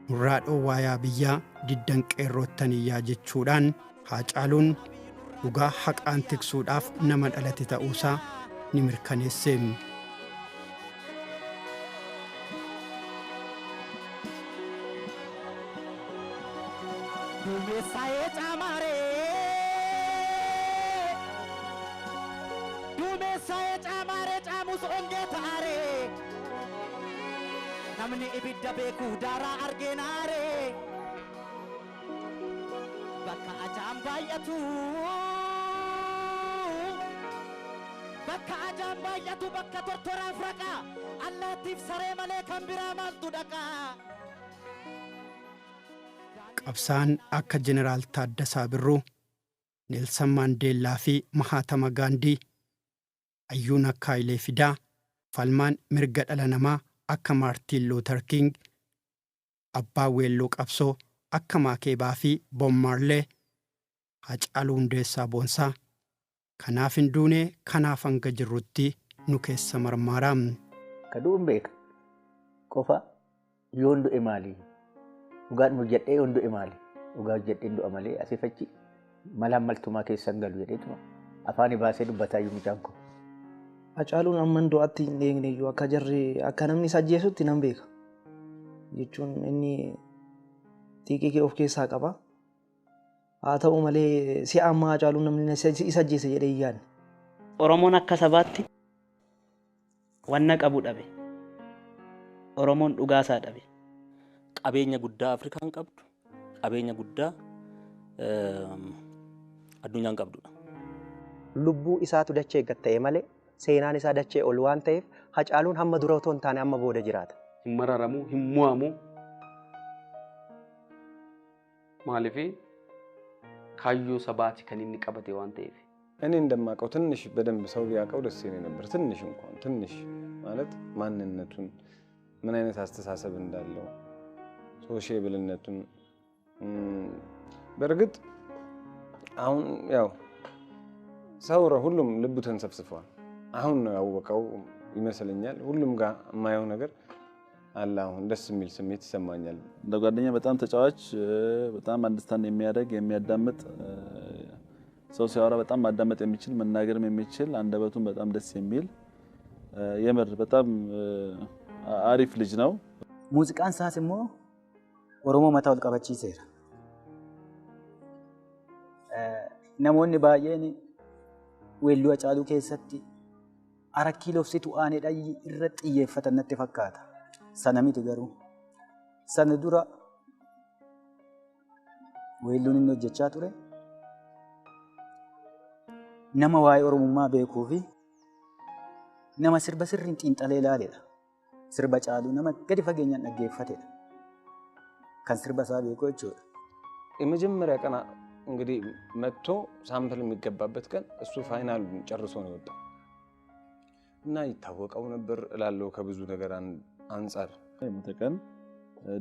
nurraa dhoowwaa yaa biyyaa diddan qeerroottaniyyaa jechuudhaan Haacaaluun dhugaa haqaan tiksuudhaaf nama dhalate ta'uusaa ni mirkaneessee. namni ibidda beeku daaraa argeenaare bakka ajaan baay'atu bakka tortoraaf raqa allaattiif saree malee kan biraa maaltu dhaqa. Qabsaan akka Jeneraal Taaddasaa Birruu, Neelsan Maandeellaa fi Mahaatama Gaandii, Ayyuun akka Hayilee Fidaa, falmaan mirga dhala namaa akka Maartiin Luuter King, abbaa weelluu qabsoo akka Maakeebaa fi Bob Marley, Haacaaluu Hundeessaa Boonsaa, kanaaf hin duune kanaaf hanga jirrutti nu keessa marmaaraa. Kaduun beeka qofa yoon du'e maali? Dhugaan hojjedhee yoon du'e maali? Dhugaa hojjedheen du'a malee asii fachi malaan maltumaa keessan galu jedheetuma afaan baasee dubbataa iyyuu mucaan koo. Haacaaluun amman du'aatti hin eegne iyyuu akka jarri akka namni isa ajjeesutti nan beeka. Jechuun inni xiiqii kee of keessaa qaba. Haa ta'u malee si'a ammaa Haacaaluun namni isa ajjeese jedhee hin yaadne. Oromoon akka sabaatti wanna qabu dhabe. Oromoon dhugaasaa dhabe. Qabeenya guddaa Afrikaan qabdu, qabeenya guddaa addunyaan qabdudha. Lubbuu isaatu dachee gatta'e malee seenaan isaa dachee ol waan ta'eef Haacaaluun hamma dura otoo hin taane amma booda jiraata. Hin mararamuu, hin mo'amuu. Maaliif kaayyoo sabaati kan inni qabate waan ta'eef. እኔ እንደማውቀው ትንሽ በደንብ ሰው ቢያውቀው ደስ ይለኝ ነበር። ትንሽ እንኳን ትንሽ ማለት ማንነቱን ምን አይነት አስተሳሰብ እንዳለው ሶሻብልነቱን በእርግጥ አሁን ያው ሰው ሁሉም ልቡ ተንሰፍስፏል። አሁን ነው ያወቀው ይመስለኛል። ሁሉም ጋር የማየው ነገር አለ። አሁን ደስ የሚል ስሜት ይሰማኛል። እንደ ጓደኛ በጣም ተጫዋች፣ በጣም አንደርስታንድ የሚያደርግ የሚያዳምጥ ሰው ሲያወራ በጣም ማዳመጥ የሚችል መናገርም የሚችል አንደበቱን በጣም ደስ የሚል የምር በጣም አሪፍ ልጅ ነው። ሙዚቃን ሳስሞ ኦሮሞ መታወል ቀበቺሴራ ነሞኒ ባየኒ ዌሉ አጫሉ ኬሰቲ አራኪሎፍሲቱ አኔዳ ይረት ይፈተነት ፈካታ ሰነሚት ገሩ ሰነዱራ ዌሉን ነው ጀቻ ቱሬ nama waa'ee oromummaa beekuu fi nama sirba sirriin xiinxalee ilaaleedha. Sirba caaluu nama gadi fageenyaan dhaggeeffatedha. Kan sirba isaa beeku jechuudha. የመጀመሪያ ቀን እንግዲህ መጥቶ ሳምፕል የሚገባበት ቀን እሱ ፋይናሉን ጨርሶ ነው የወጣው እና ይታወቀው ነበር እላለሁ ከብዙ ነገር አንፃር መተቀን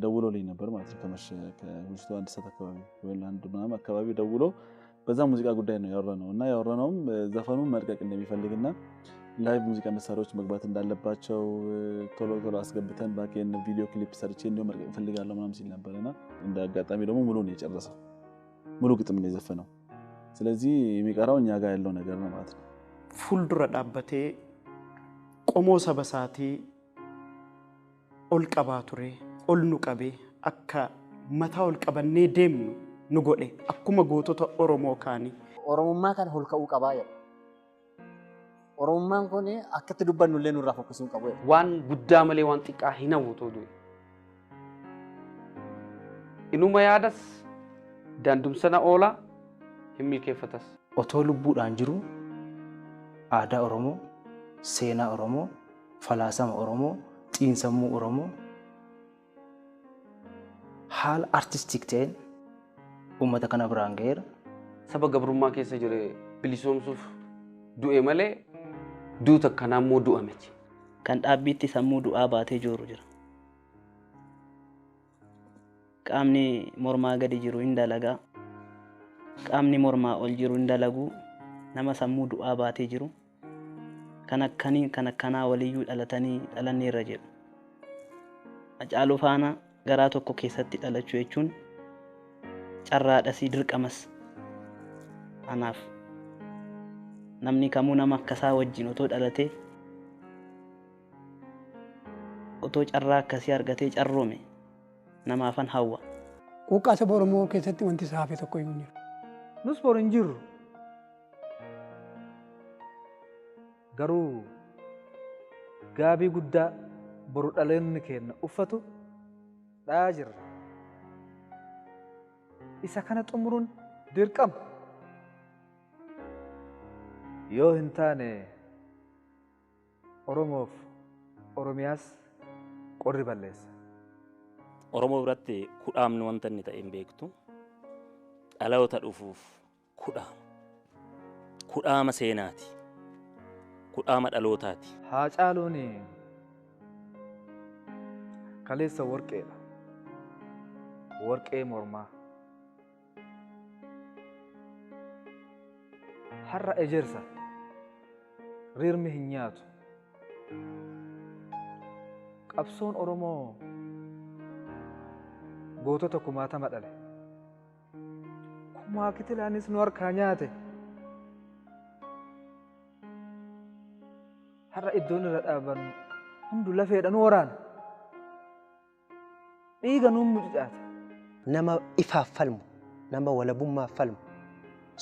ደውሎልኝ ነበር ማለት ነው። ከምሽቱ አንድ ሰዓት አካባቢ ወይ አንድ ምናምን አካባቢ ደውሎ በዛ ሙዚቃ ጉዳይ ነው ያወራነው እና ያወራነውም ዘፈኑን መልቀቅ እንደሚፈልግና ላይቭ ሙዚቃ መሳሪያዎች መግባት እንዳለባቸው ቶሎ ቶሎ አስገብተን ባኬን ቪዲዮ ክሊፕ ሰርቼ እንደው መልቀቅ ፈልጋለሁ ምናምን ሲል ነበርና እንደ አጋጣሚ ደግሞ ሙሉ ነው የጨረሰው። ሙሉ ግጥም ነው የዘፈነው። ስለዚህ የሚቀራው እኛ ጋር ያለው ነገር ነው ማለት ነው። ፉልዱረ ዳበቴ qomoo saba isaatii ol qabaa ture, ol nu qabee akka mataa ol qabannee deemnu nu godhe akkuma gootota Oromoo kaanii. Oromummaa kana ol ka'uu qabaa jedha. Oromummaan kun akkatti dubbannu illee nurraa fokkisuu qabu. Waan guddaa malee waan xiqqaa hin hawwatu du'e. Inuma yaadas daandumsana oolaa hin milkeeffatas. Otoo lubbuudhaan jiru aadaa Oromoo, seenaa Oromoo, falaasama Oromoo, xiinsammuu Oromoo haala artistik ta'een uummata kana biraan ga'eera. Saba gabrummaa keessa jire bilisoomsuuf du'e malee duuta akkanaa immoo du'a miti. Kan dhaabbiitti sammuu du'aa baatee jiru jira. Qaamni mormaa gadi jiru hin dalagaa. Qaamni mormaa ol jiru hin dalagu. Nama sammuu du'aa baatee jiru. Kan akkanaa waliyyuu dhalatanii dhalanneerra jedhu. Hacaaluu faana garaa tokko keessatti dhalachuu jechuun carraadhasii dirqamas. Anaaf namni kamuu nama akkasaa wajjin otoo dhalatee otoo carraa akkasii argatee carroome namaafan hawwa. Quuqqaa saba Oromoo keessatti wanti isaa hafe tokko iyyuu hin jiru. Nus bor hin jirru. Garuu gaabii guddaa boru dhaloonni keenya uffatu dhaa jirra. Isa kana xumuruun dirqama. Yoo hin taane Oromoof Oromiyaas qorri balleessa. Oromoo biratti kudhaamni wanta inni ta'e hin beektu. Dhaloota dhufuuf kudhaama seenaati. Kudhaama dhalootaati. Hacaaluun kaleessa warqeedha. Warqee mormaa. Har'a ejersa. Rirmi hin nyaatu. Qabsoon Oromoo gootota kumaatama dhale. Kumaa kitilaanis nu harkaa nyaate. Har'a iddoon irra dhaaban hundu lafeedha nu waraana. Dhiiga nuun mucucaata. Nama ifaaf falmu, nama walabummaaf falmu,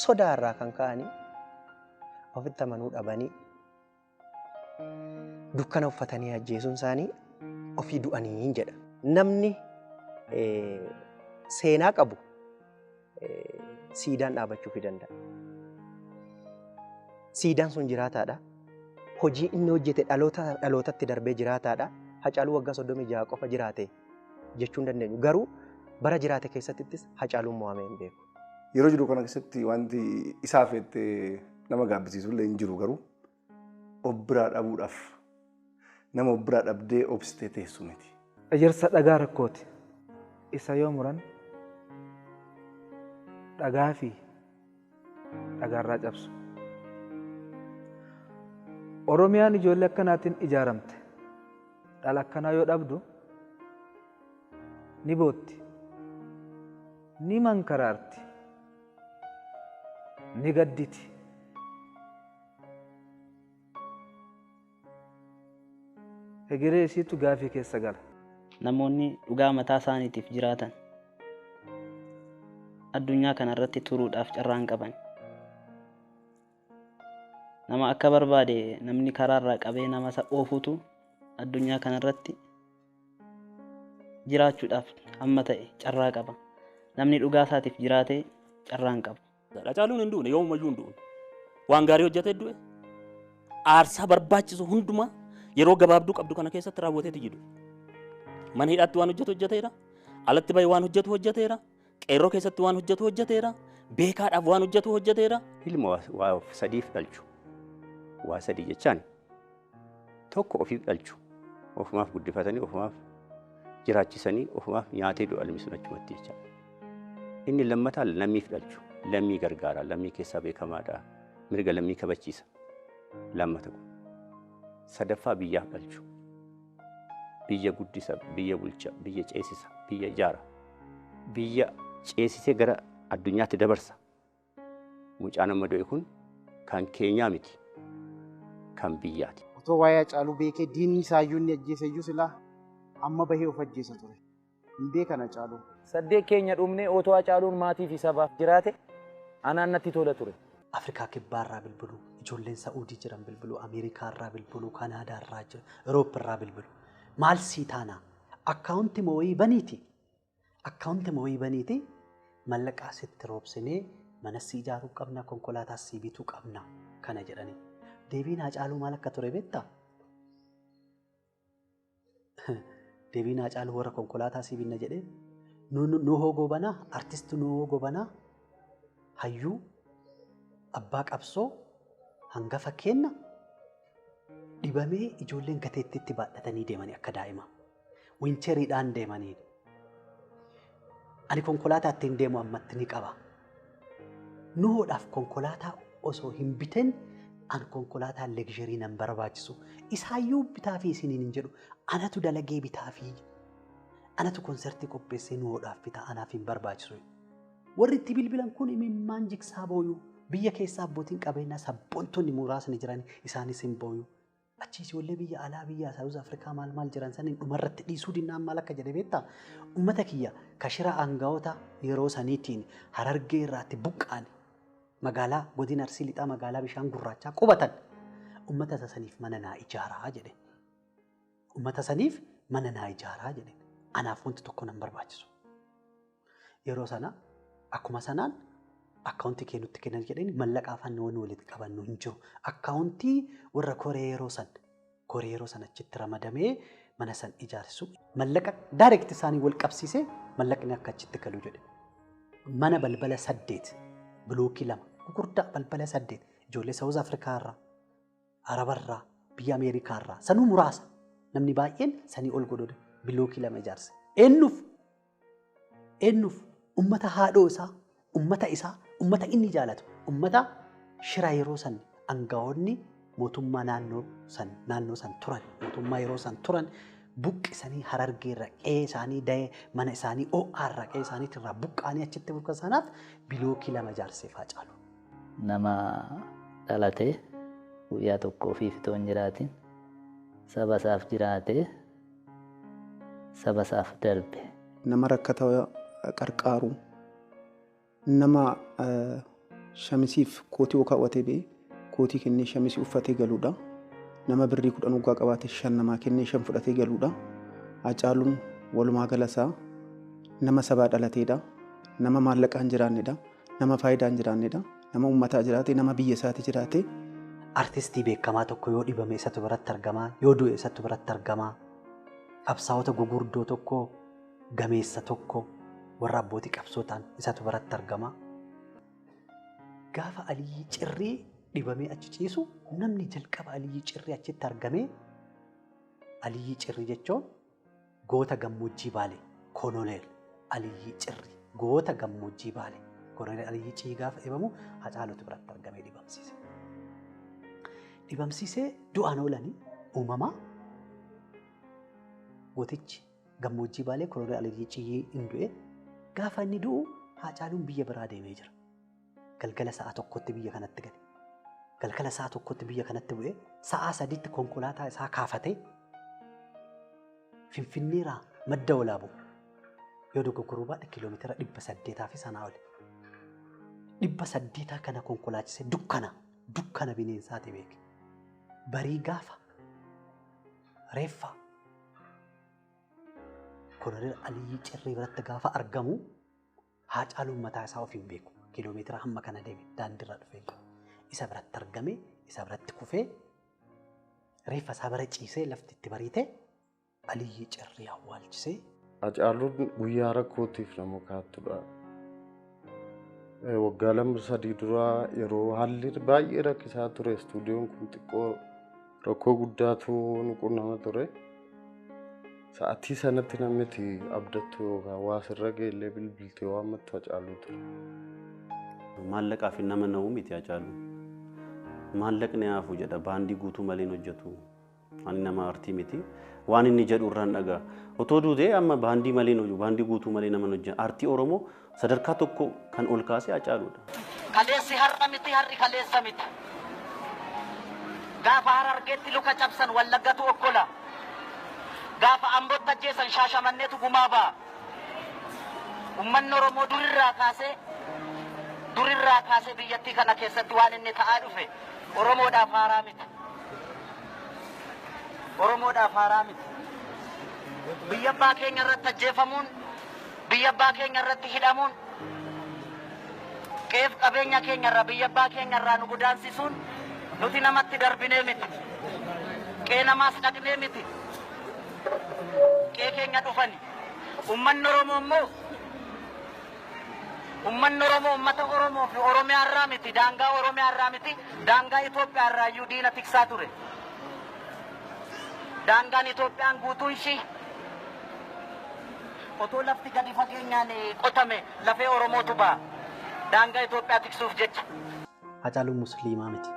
sodaa irraa kan ka'anii ofitti amanuu dhabanii dukkana uffatanii ajjeesuun isaanii ofii du'anii jedha. Namni seenaa qabu siidaan dhaabachuu fi danda'a. Siidaan sun jiraataadha. Hojii inni hojjete dhalootatti darbee jiraataadha. Hacaaluu waggaa 36 qofa jiraate jechuu hin dandeenyu. Garuu bara jiraate keessattis Hacaaluun mo'amee hin beeku. Yeroo jiru kana keessatti wanti isaaf nama gaabbisiisu illee hin jiru garuu obbiraa dhabuudhaaf nama obbiraa dhabdee obsitee teessu miti. Ejersa dhagaa rakkooti. Isa yoo muran dhagaa fi dhagaarraa cabsu. Oromiyaan ijoollee akkanaatiin ijaaramte. Dhala akkanaa yoo dhabdu ni bootti, ni mankaraarti, ni gadditi. Hegeree isiitu gaafii keessa gala. Namoonni dhugaa mataa isaaniitiif jiraatan addunyaa kana irratti turuudhaaf carraa hin qaban. Nama akka barbaade namni karaarraa qabee nama isa oofutu addunyaa kana irratti jiraachuudhaaf amma ta'e carraa qaba. Namni dhugaa isaatiif jiraate carraa hin qabu. Hacaaluun hin duune yoomumayyuu hin duune. Waan gaarii hojjetee du'e aarsaa barbaachisu hundumaa yeroo gabaabduu qabdu kana keessatti raawwateeti jiru. Mana hidhaatti waan hojjetu hojjeteera. Alatti bahee waan hojjetu hojjeteera. Qeerroo keessatti waan hojjetu hojjeteera. Beekaadhaaf waan hojjetu hojjeteera. Ilma waa sadiif dhalchu. Waa sadii jechaan tokko ofiif dhalchu. Ofumaaf guddifatanii ofumaaf jiraachisanii ofumaaf nyaatee du'a ilmi sun achumatti jecha. Inni lammataan lammiif dhalchu. Lammii gargaara. Lammii keessaa beekamaadha. Mirga lammii kabachiisa. Lammata kun. Sadaffaa biyyaaf dhalchu. Biyya guddisa, biyya bulcha, biyya ceesisa, biyya ijaara. Biyya ceesisee gara addunyaatti dabarsa. Mucaan amma du'e kun kan keenyaa miti. Kan biyyaati. otoo waa'ee Hacaaluu beekee diinni isaayyuu inni ajjeese iyyuu silaa amma bahee of ajjeesa ture. Hin beekan Hacaaluu. Saddeet keenya dhumnee otoo Hacaaluun maatii fi sabaaf jiraate anaan natti tola ture. Afrikaa kibbaarraa bilbiluu, ijoolleen Sa'uudii jiran bilbiluu, Ameerikaarraa bilbiluu, Kanaadaarraa jiran, Eurooppirraa bilbiluu. Maal sii taanaa? Akkaawunti moo'ii baniiti. Akkaawunti moo'ii baniiti. Mallaqaa sitti roobsinee mana si ijaaruu qabna, konkolaataa si bituu qabna kana jedhanii. Deebiin Hacaaluu maal akka ture beektaa? Deebiin Hacaaluu warra konkolaataa si binna jedhee Nuhoo Gobanaa, artisti Nuhoo Gobanaa, hayyuu abbaa qabsoo hangafa kenna dhibamee ijoolleen gateettiitti baadhatanii deemanii akka daa'ima. Wincheriidhaan deemanii. Ani konkolaataa ittiin deemu ammatti ni qaba. Nuhoodhaaf konkolaataa osoo hin bitin an konkolaataa leegzarii nan barbaachisu. Isaayyuu bitaa fi isiniin hin jedhu. Anatu dalagee bitaa fi anatu konsertii qopheessee Nuhoodhaaf bitaa anaaf hin barbaachisu. Warri itti bilbilan kun imimmaan jigsaa booyuu. Biyya keessaa abbootiin qabeenyaa sabboontonni muraasni jiran isaanis hin booyuu. Achiis ijoollee biyya alaa biyya Saawuz Afrikaa maal jiran saniin dhumarratti dhiisuu dinnaan maal akka jedhe beektaa? Uummata kiyya kashira aangawoota yeroo saniitiin Harargee irraatti buqqaan magaalaa godina Arsii lixaa magaalaa bishaan gurraachaa qubatan uummata saniif mana naa ijaaraa jedhe. Uummata saniif mana naa ijaaraa jedhe. Anaaf wanti tokko nan barbaachisu. Yeroo sana akkuma sanaan akkaawuntii kennutti kennan jedhanii mallaqa afaan waan walitti qabannu hin jiru. Akkaawuntii warra koree yeroo san achitti ramadamee mana san ijaarsu mallaqa daayirekti isaanii wal qabsiisee mallaqni akka achitti galu jedhe. Mana balbala 8 bilookii 2 gurguddaa balbala 8 ijoollee Saawuz Afrikaa irraa Arabarraa biyya Ameerikaa irraa sanuu muraasa namni baay'een sanii ol godhudha bilookii 2 ijaarse. Eenyuuf ummata haadhoo isaa ummata isaa ummata inni jaalatu ummata shira yeroo san aangawoonni mootummaa naannoo san turan mootummaa yeroo san turan buqqisanii Harargee irraa qe'ee isaanii da'ee mana isaanii OR irraa qe'ee isaaniitirraa buqqaanii achitti buqqisanaaf bilookii 2 ijaarsee Hacaalu. Nama dhalatee guyyaa tokkoo fi fitoon jiraatiin saba isaaf jiraatee saba isaaf darbe. Nama rakkata qarqaaru nama shamisiif kootii kaawwatee ba'e kootii kennee shamisii uffatee galuudha. Nama birrii 10 waggaa qabaate 5 namaa kennee 5 fudhatee galuudha. Hacaaluun walumaa galasaa nama sabaa dhalateedha. Nama maallaqaa hin jiraannedha. Nama faayidaa hin jiraannedha. Nama uummataa jiraate nama biyya isaati jiraate. Artistii beekamaa tokko yoo dhibame isatu biratti argamaa yoo du'e isatu biratti argamaa. Qabsaa'ota gugurdoo tokko gameessa tokko warra abbootii qabsootaan isatu biratti argama. Gaafa Aliyyi Cirrii dhibamee achi ciisu namni jalqaba Aliyyi Cirrii achitti argamee Aliyyi Cirrii jechuun goota gammoojjii Baalee Koloneel Aliyyi Cirrii goota gammoojjii Baalee Koloneel Aliyyi Cirrii gaafa dhibamu Hacaaluutu biratti argamee dhibamsiise. Dhibamsiisee du'aan oolanii uumamaa gootichi gammoojjii Baalee Koloneel Aliyyi Cirrii hin du'e. Gaafa inni du'u Hacaaluun biyya biraa deemee jira. Galgala sa'a tokkotti biyya kanatti gale. Galgala sa'a tokkotti biyya kanatti bu'ee sa'a 3tti konkolaataa isaa kaafatee Finfinneerraa madda Walaabuu yoo dogoggoruu baadhe kiiloomeetira 800 fi sanaa oli. 800 kana konkolaachisee dukkana bineensaati beeke. Barii gaafa reeffa Koloneel Aliyyi Cirrii biratti gaafa argamu Hacaaluun mataa isaa of hin beeku. Kiiloomeetira hamma kana deeme daandiirra dhufee isa biratti argame isa biratti kufee reeffa isaa bira ciisee lafti itti bariite Aliyyi Cirrii awwaalchisee. Hacaaluun guyyaa rakkootiif nama kaattudha. Waggaa 2-3 duraa yeroo haalli baay'ee rakkisaa ture istuudiyoon kun xiqqoo rakkoo guddaatu nuqunnama ture. Sa'aatii sanatti namni abdattu yookaan waa sirra geellee bilbiltee waan mattu Hacaaluu ture. Maallaqaa fi nama na'uu miti Hacaalu. Maallaqni haafu jedha baandii guutuu malee hojjetu. Ani nama artii miti. Waan inni jedhu irraan dhagaa. Otoo duutee amma baandii malee hojjetu baandii guutuu malee nama hojjetu. Artii Oromoo sadarkaa tokko kan ol kaasee Hacaaluudha. Kaleessi har'a miti har'i kaleessa miti. Gaafa Harargeetti luka cabsan Wallaggatu okkola. Gaafa Ambootti ajjeesan Shaashamanneetu gumaa ba'a. Uummanni Oromoo durirraa kaasee biyyattii kana keessatti waan inni ta'aa dhufe Oromoodhaaf haaraa miti. Oromoodhaaf haaraa miti. Biyya abbaa keenya irratti ajjeefamuun, biyya abbaa keenya irratti hidhamuun, qeef qabeenya keenya irraa biyya abbaa keenya irraa nu godaansisuun nuti namatti darbinee miti. Qee namaas dhaqnee miti. Qee keenya dhufani. Uummanni Oromoo immoo uummata Oromoo fi Oromiyaa irraa miti, daangaa Oromiyaa irraa miti, daangaa Itoophiyaa irraa iyyuu diina tiksaa ture. Daangaan Itoophiyaan guutuu ishii otoo lafti gadi fageenyaan qotame lafee Oromootu ba'a. Daangaa Itoophiyaa tiksuuf jecha. Hacaaluun musliimaa miti.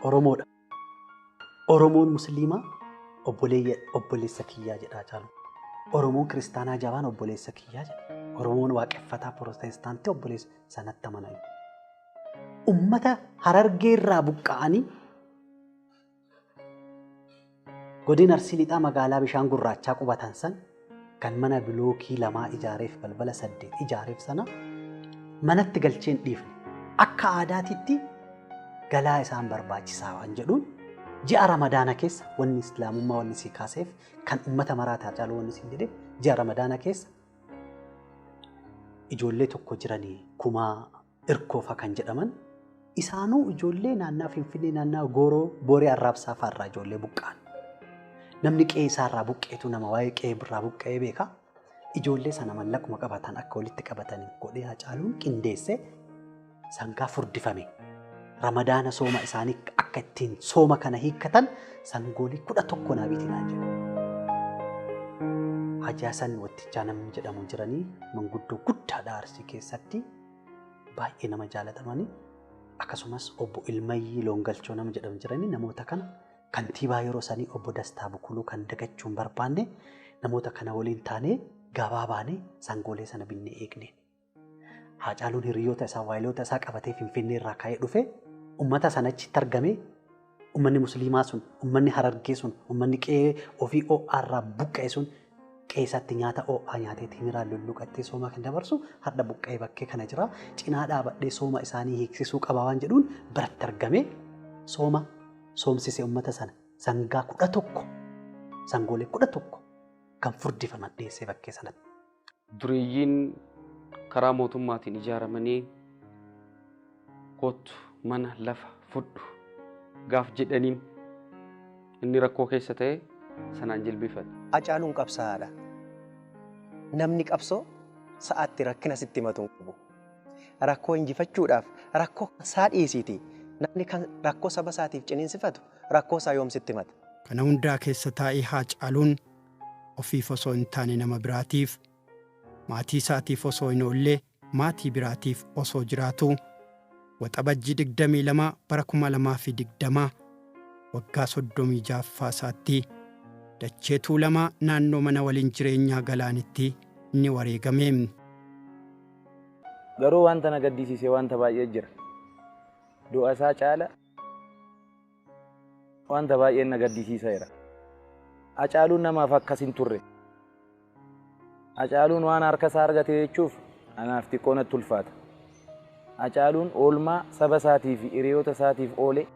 Oromoodha. Oromoon musliimaa obboleessa kiyyaa jedha Hacaaluun. Oromoon kiristaanaa jabaan obboleessa kiyyaa jedha. Oromoon waaqeffataa Pirotestaantii obboleessa sanatti amanayu. Ummata Harargee irraa buqqa'anii godina Arsii Lixaa magaalaa bishaan gurraachaa qubatan san kan mana bilookii 2 ijaareef balbala 8 ijaareef sana manatti galcheen dhiifne akka aadaatitti galaa isaan barbaachisaa waan jedhuun ji'a Ramadaana keessa wanni Islaamummaa wanni si kaaseef kan ummata maraata Hacaaluu wanni si jedhe ji'a Ramadaana keessa ijoollee tokko jiranii Kumaa Irkoofa kan jedhaman isaanuu ijoollee naannaa Finfinnee naannaa Gooroo Booree Arraabsaa fa'arraa ijoollee buqqa'an. Namni qe'ee isaarraa buqqeetu nama waa'ee qe'ee birraa buqqa'ee beeka. Ijoollee sana mallaquma qabatan akka walitti qabatan godhee Hacaaluun qindeessee sangaa furdifame. Ramadaana sooma isaanii akka ittiin sooma kana hiikkatan sangoolii 11 naabiitinaan jedhu. Hajaasan wattichaa namni jedhamu jiranii manguddoo guddaadha Arsii keessatti baay'ee nama jaalatamanii akkasumas obbo Ilmayyii Loongalchoo nama jedhamu jiranii namoota kana kantiibaa yeroo sanii obbo Dastaa Bukuluu kan dagachuun barbaanne namoota kana waliin taanee gabaa baanee sangoolee sana binnee eegne. Hacaaluun hiriyoota isaa waayiloota isaa qabatee Finfinnee irraa ka'ee dhufe ummata sanachitti argamee ummanni musliimaa sun ummanni Harargee sun ummanni qe'ee ofii ORraa buqqa'e sun qeessatti nyaata OA nyaatee timiraan lulluqattee sooma kan dabarsu hadda buqqa'ee bakkee kana jira cinaa dhaabadhee sooma isaanii hiiksisuu qaba waan jedhuun biratti argamee soomsisee ummata sana sangaa 11 sangoolee 11 kan furdifaman dhiyeessee bakkee sanatti. Dureeyyiin karaa mootummaatiin ijaaramanii kottu mana lafa fudhu gaaf jedhaniin inni rakkoo keessa ta'e sanaan jilbifate. Hacaaluun qabsaa'aadha. Namni qabsoo sa'aatti rakkina sitti himatu hin qabu. Rakkoo injifachuudhaaf rakkoo isaa dhiisiiti. Namni kan rakkoo saba isaatiif ciniinsifatu rakkoo isaa yoom sitti himata. Kana hundaa keessa taa'ee Hacaaluun ofiif osoo hin taane nama biraatiif maatii isaatiif osoo hin oollee maatii biraatiif osoo jiraatu waxabajjii 22 bara 2020 waggaa 36 isaatti dachee Tuulamaa naannoo mana waliin jireenyaa Galaanitti inni wareegame. Garuu wanta na gaddisiisee wanta baay'ee jira. Du'a isaa caala wanta baay'ee na gaddisiiseera. Hacaaluun namaaf akkas hin turre. Hacaaluun waan harka isaa argate jechuuf anaaf xiqqoo natti ulfaata. Hacaaluun oolmaa saba isaatii fi hiriyoota isaatiif oole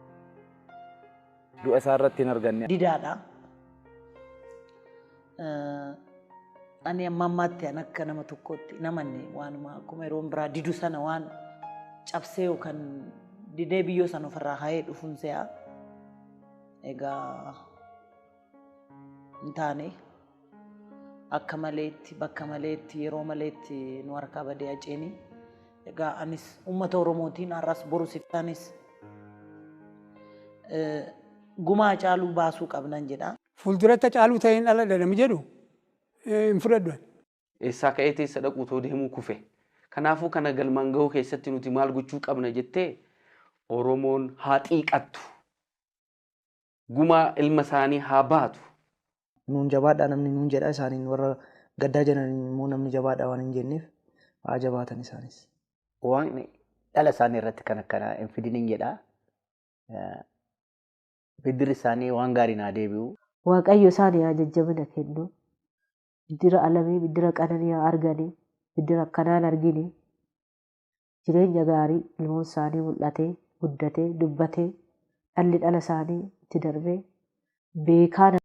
du'a isaa irratti hin arganne. Didaadha. Ani amma ammaatti an akka nama tokkotti namanne waanuma akkuma yeroon biraa didu sana waan cabsee yookaan didee biyyoo sana ofirraa hayee dhufuun se'a. Egaa hin taane akka maleetti bakka maleetti yeroo maleetti nu harkaa badee aceeni. Egaa anis uummata Oromootiin har'as boru siftaanis gumaa Hacaaluu baasuu qabnan jedha. Fuulduratti Hacaaluu ta'een dhaladha namni jedhu hin fudhadhu. Eessaa ka'ee teessa dhaquutoo deemuu kufe. Kanaafuu kana galmaan gahuu keessatti nuti maal gochuu qabna jettee Oromoon haa xiiqattu. Gumaa ilma isaanii haa baatu. Nuun jabaadhaa namni nuun jedha isaaniin warra gaddaa jedhaniin immoo namni jabaadhaa waan hin jenneef haa jabaatan isaanis. Waaqni dhala isaanii irratti kan akkana hin fidiniin jedha. Biddirri isaanii waan gaarii naa deebi'u. Waaqayyo isaanii haa jajjabina kennu. Biddira alamii, biddira qananii haa arganii, biddira akkanaan argini. Jireenya gaarii ilmoon isaanii mul'atee, guddatee, dubbatee, dhalli dhala isaanii itti darbee beekaan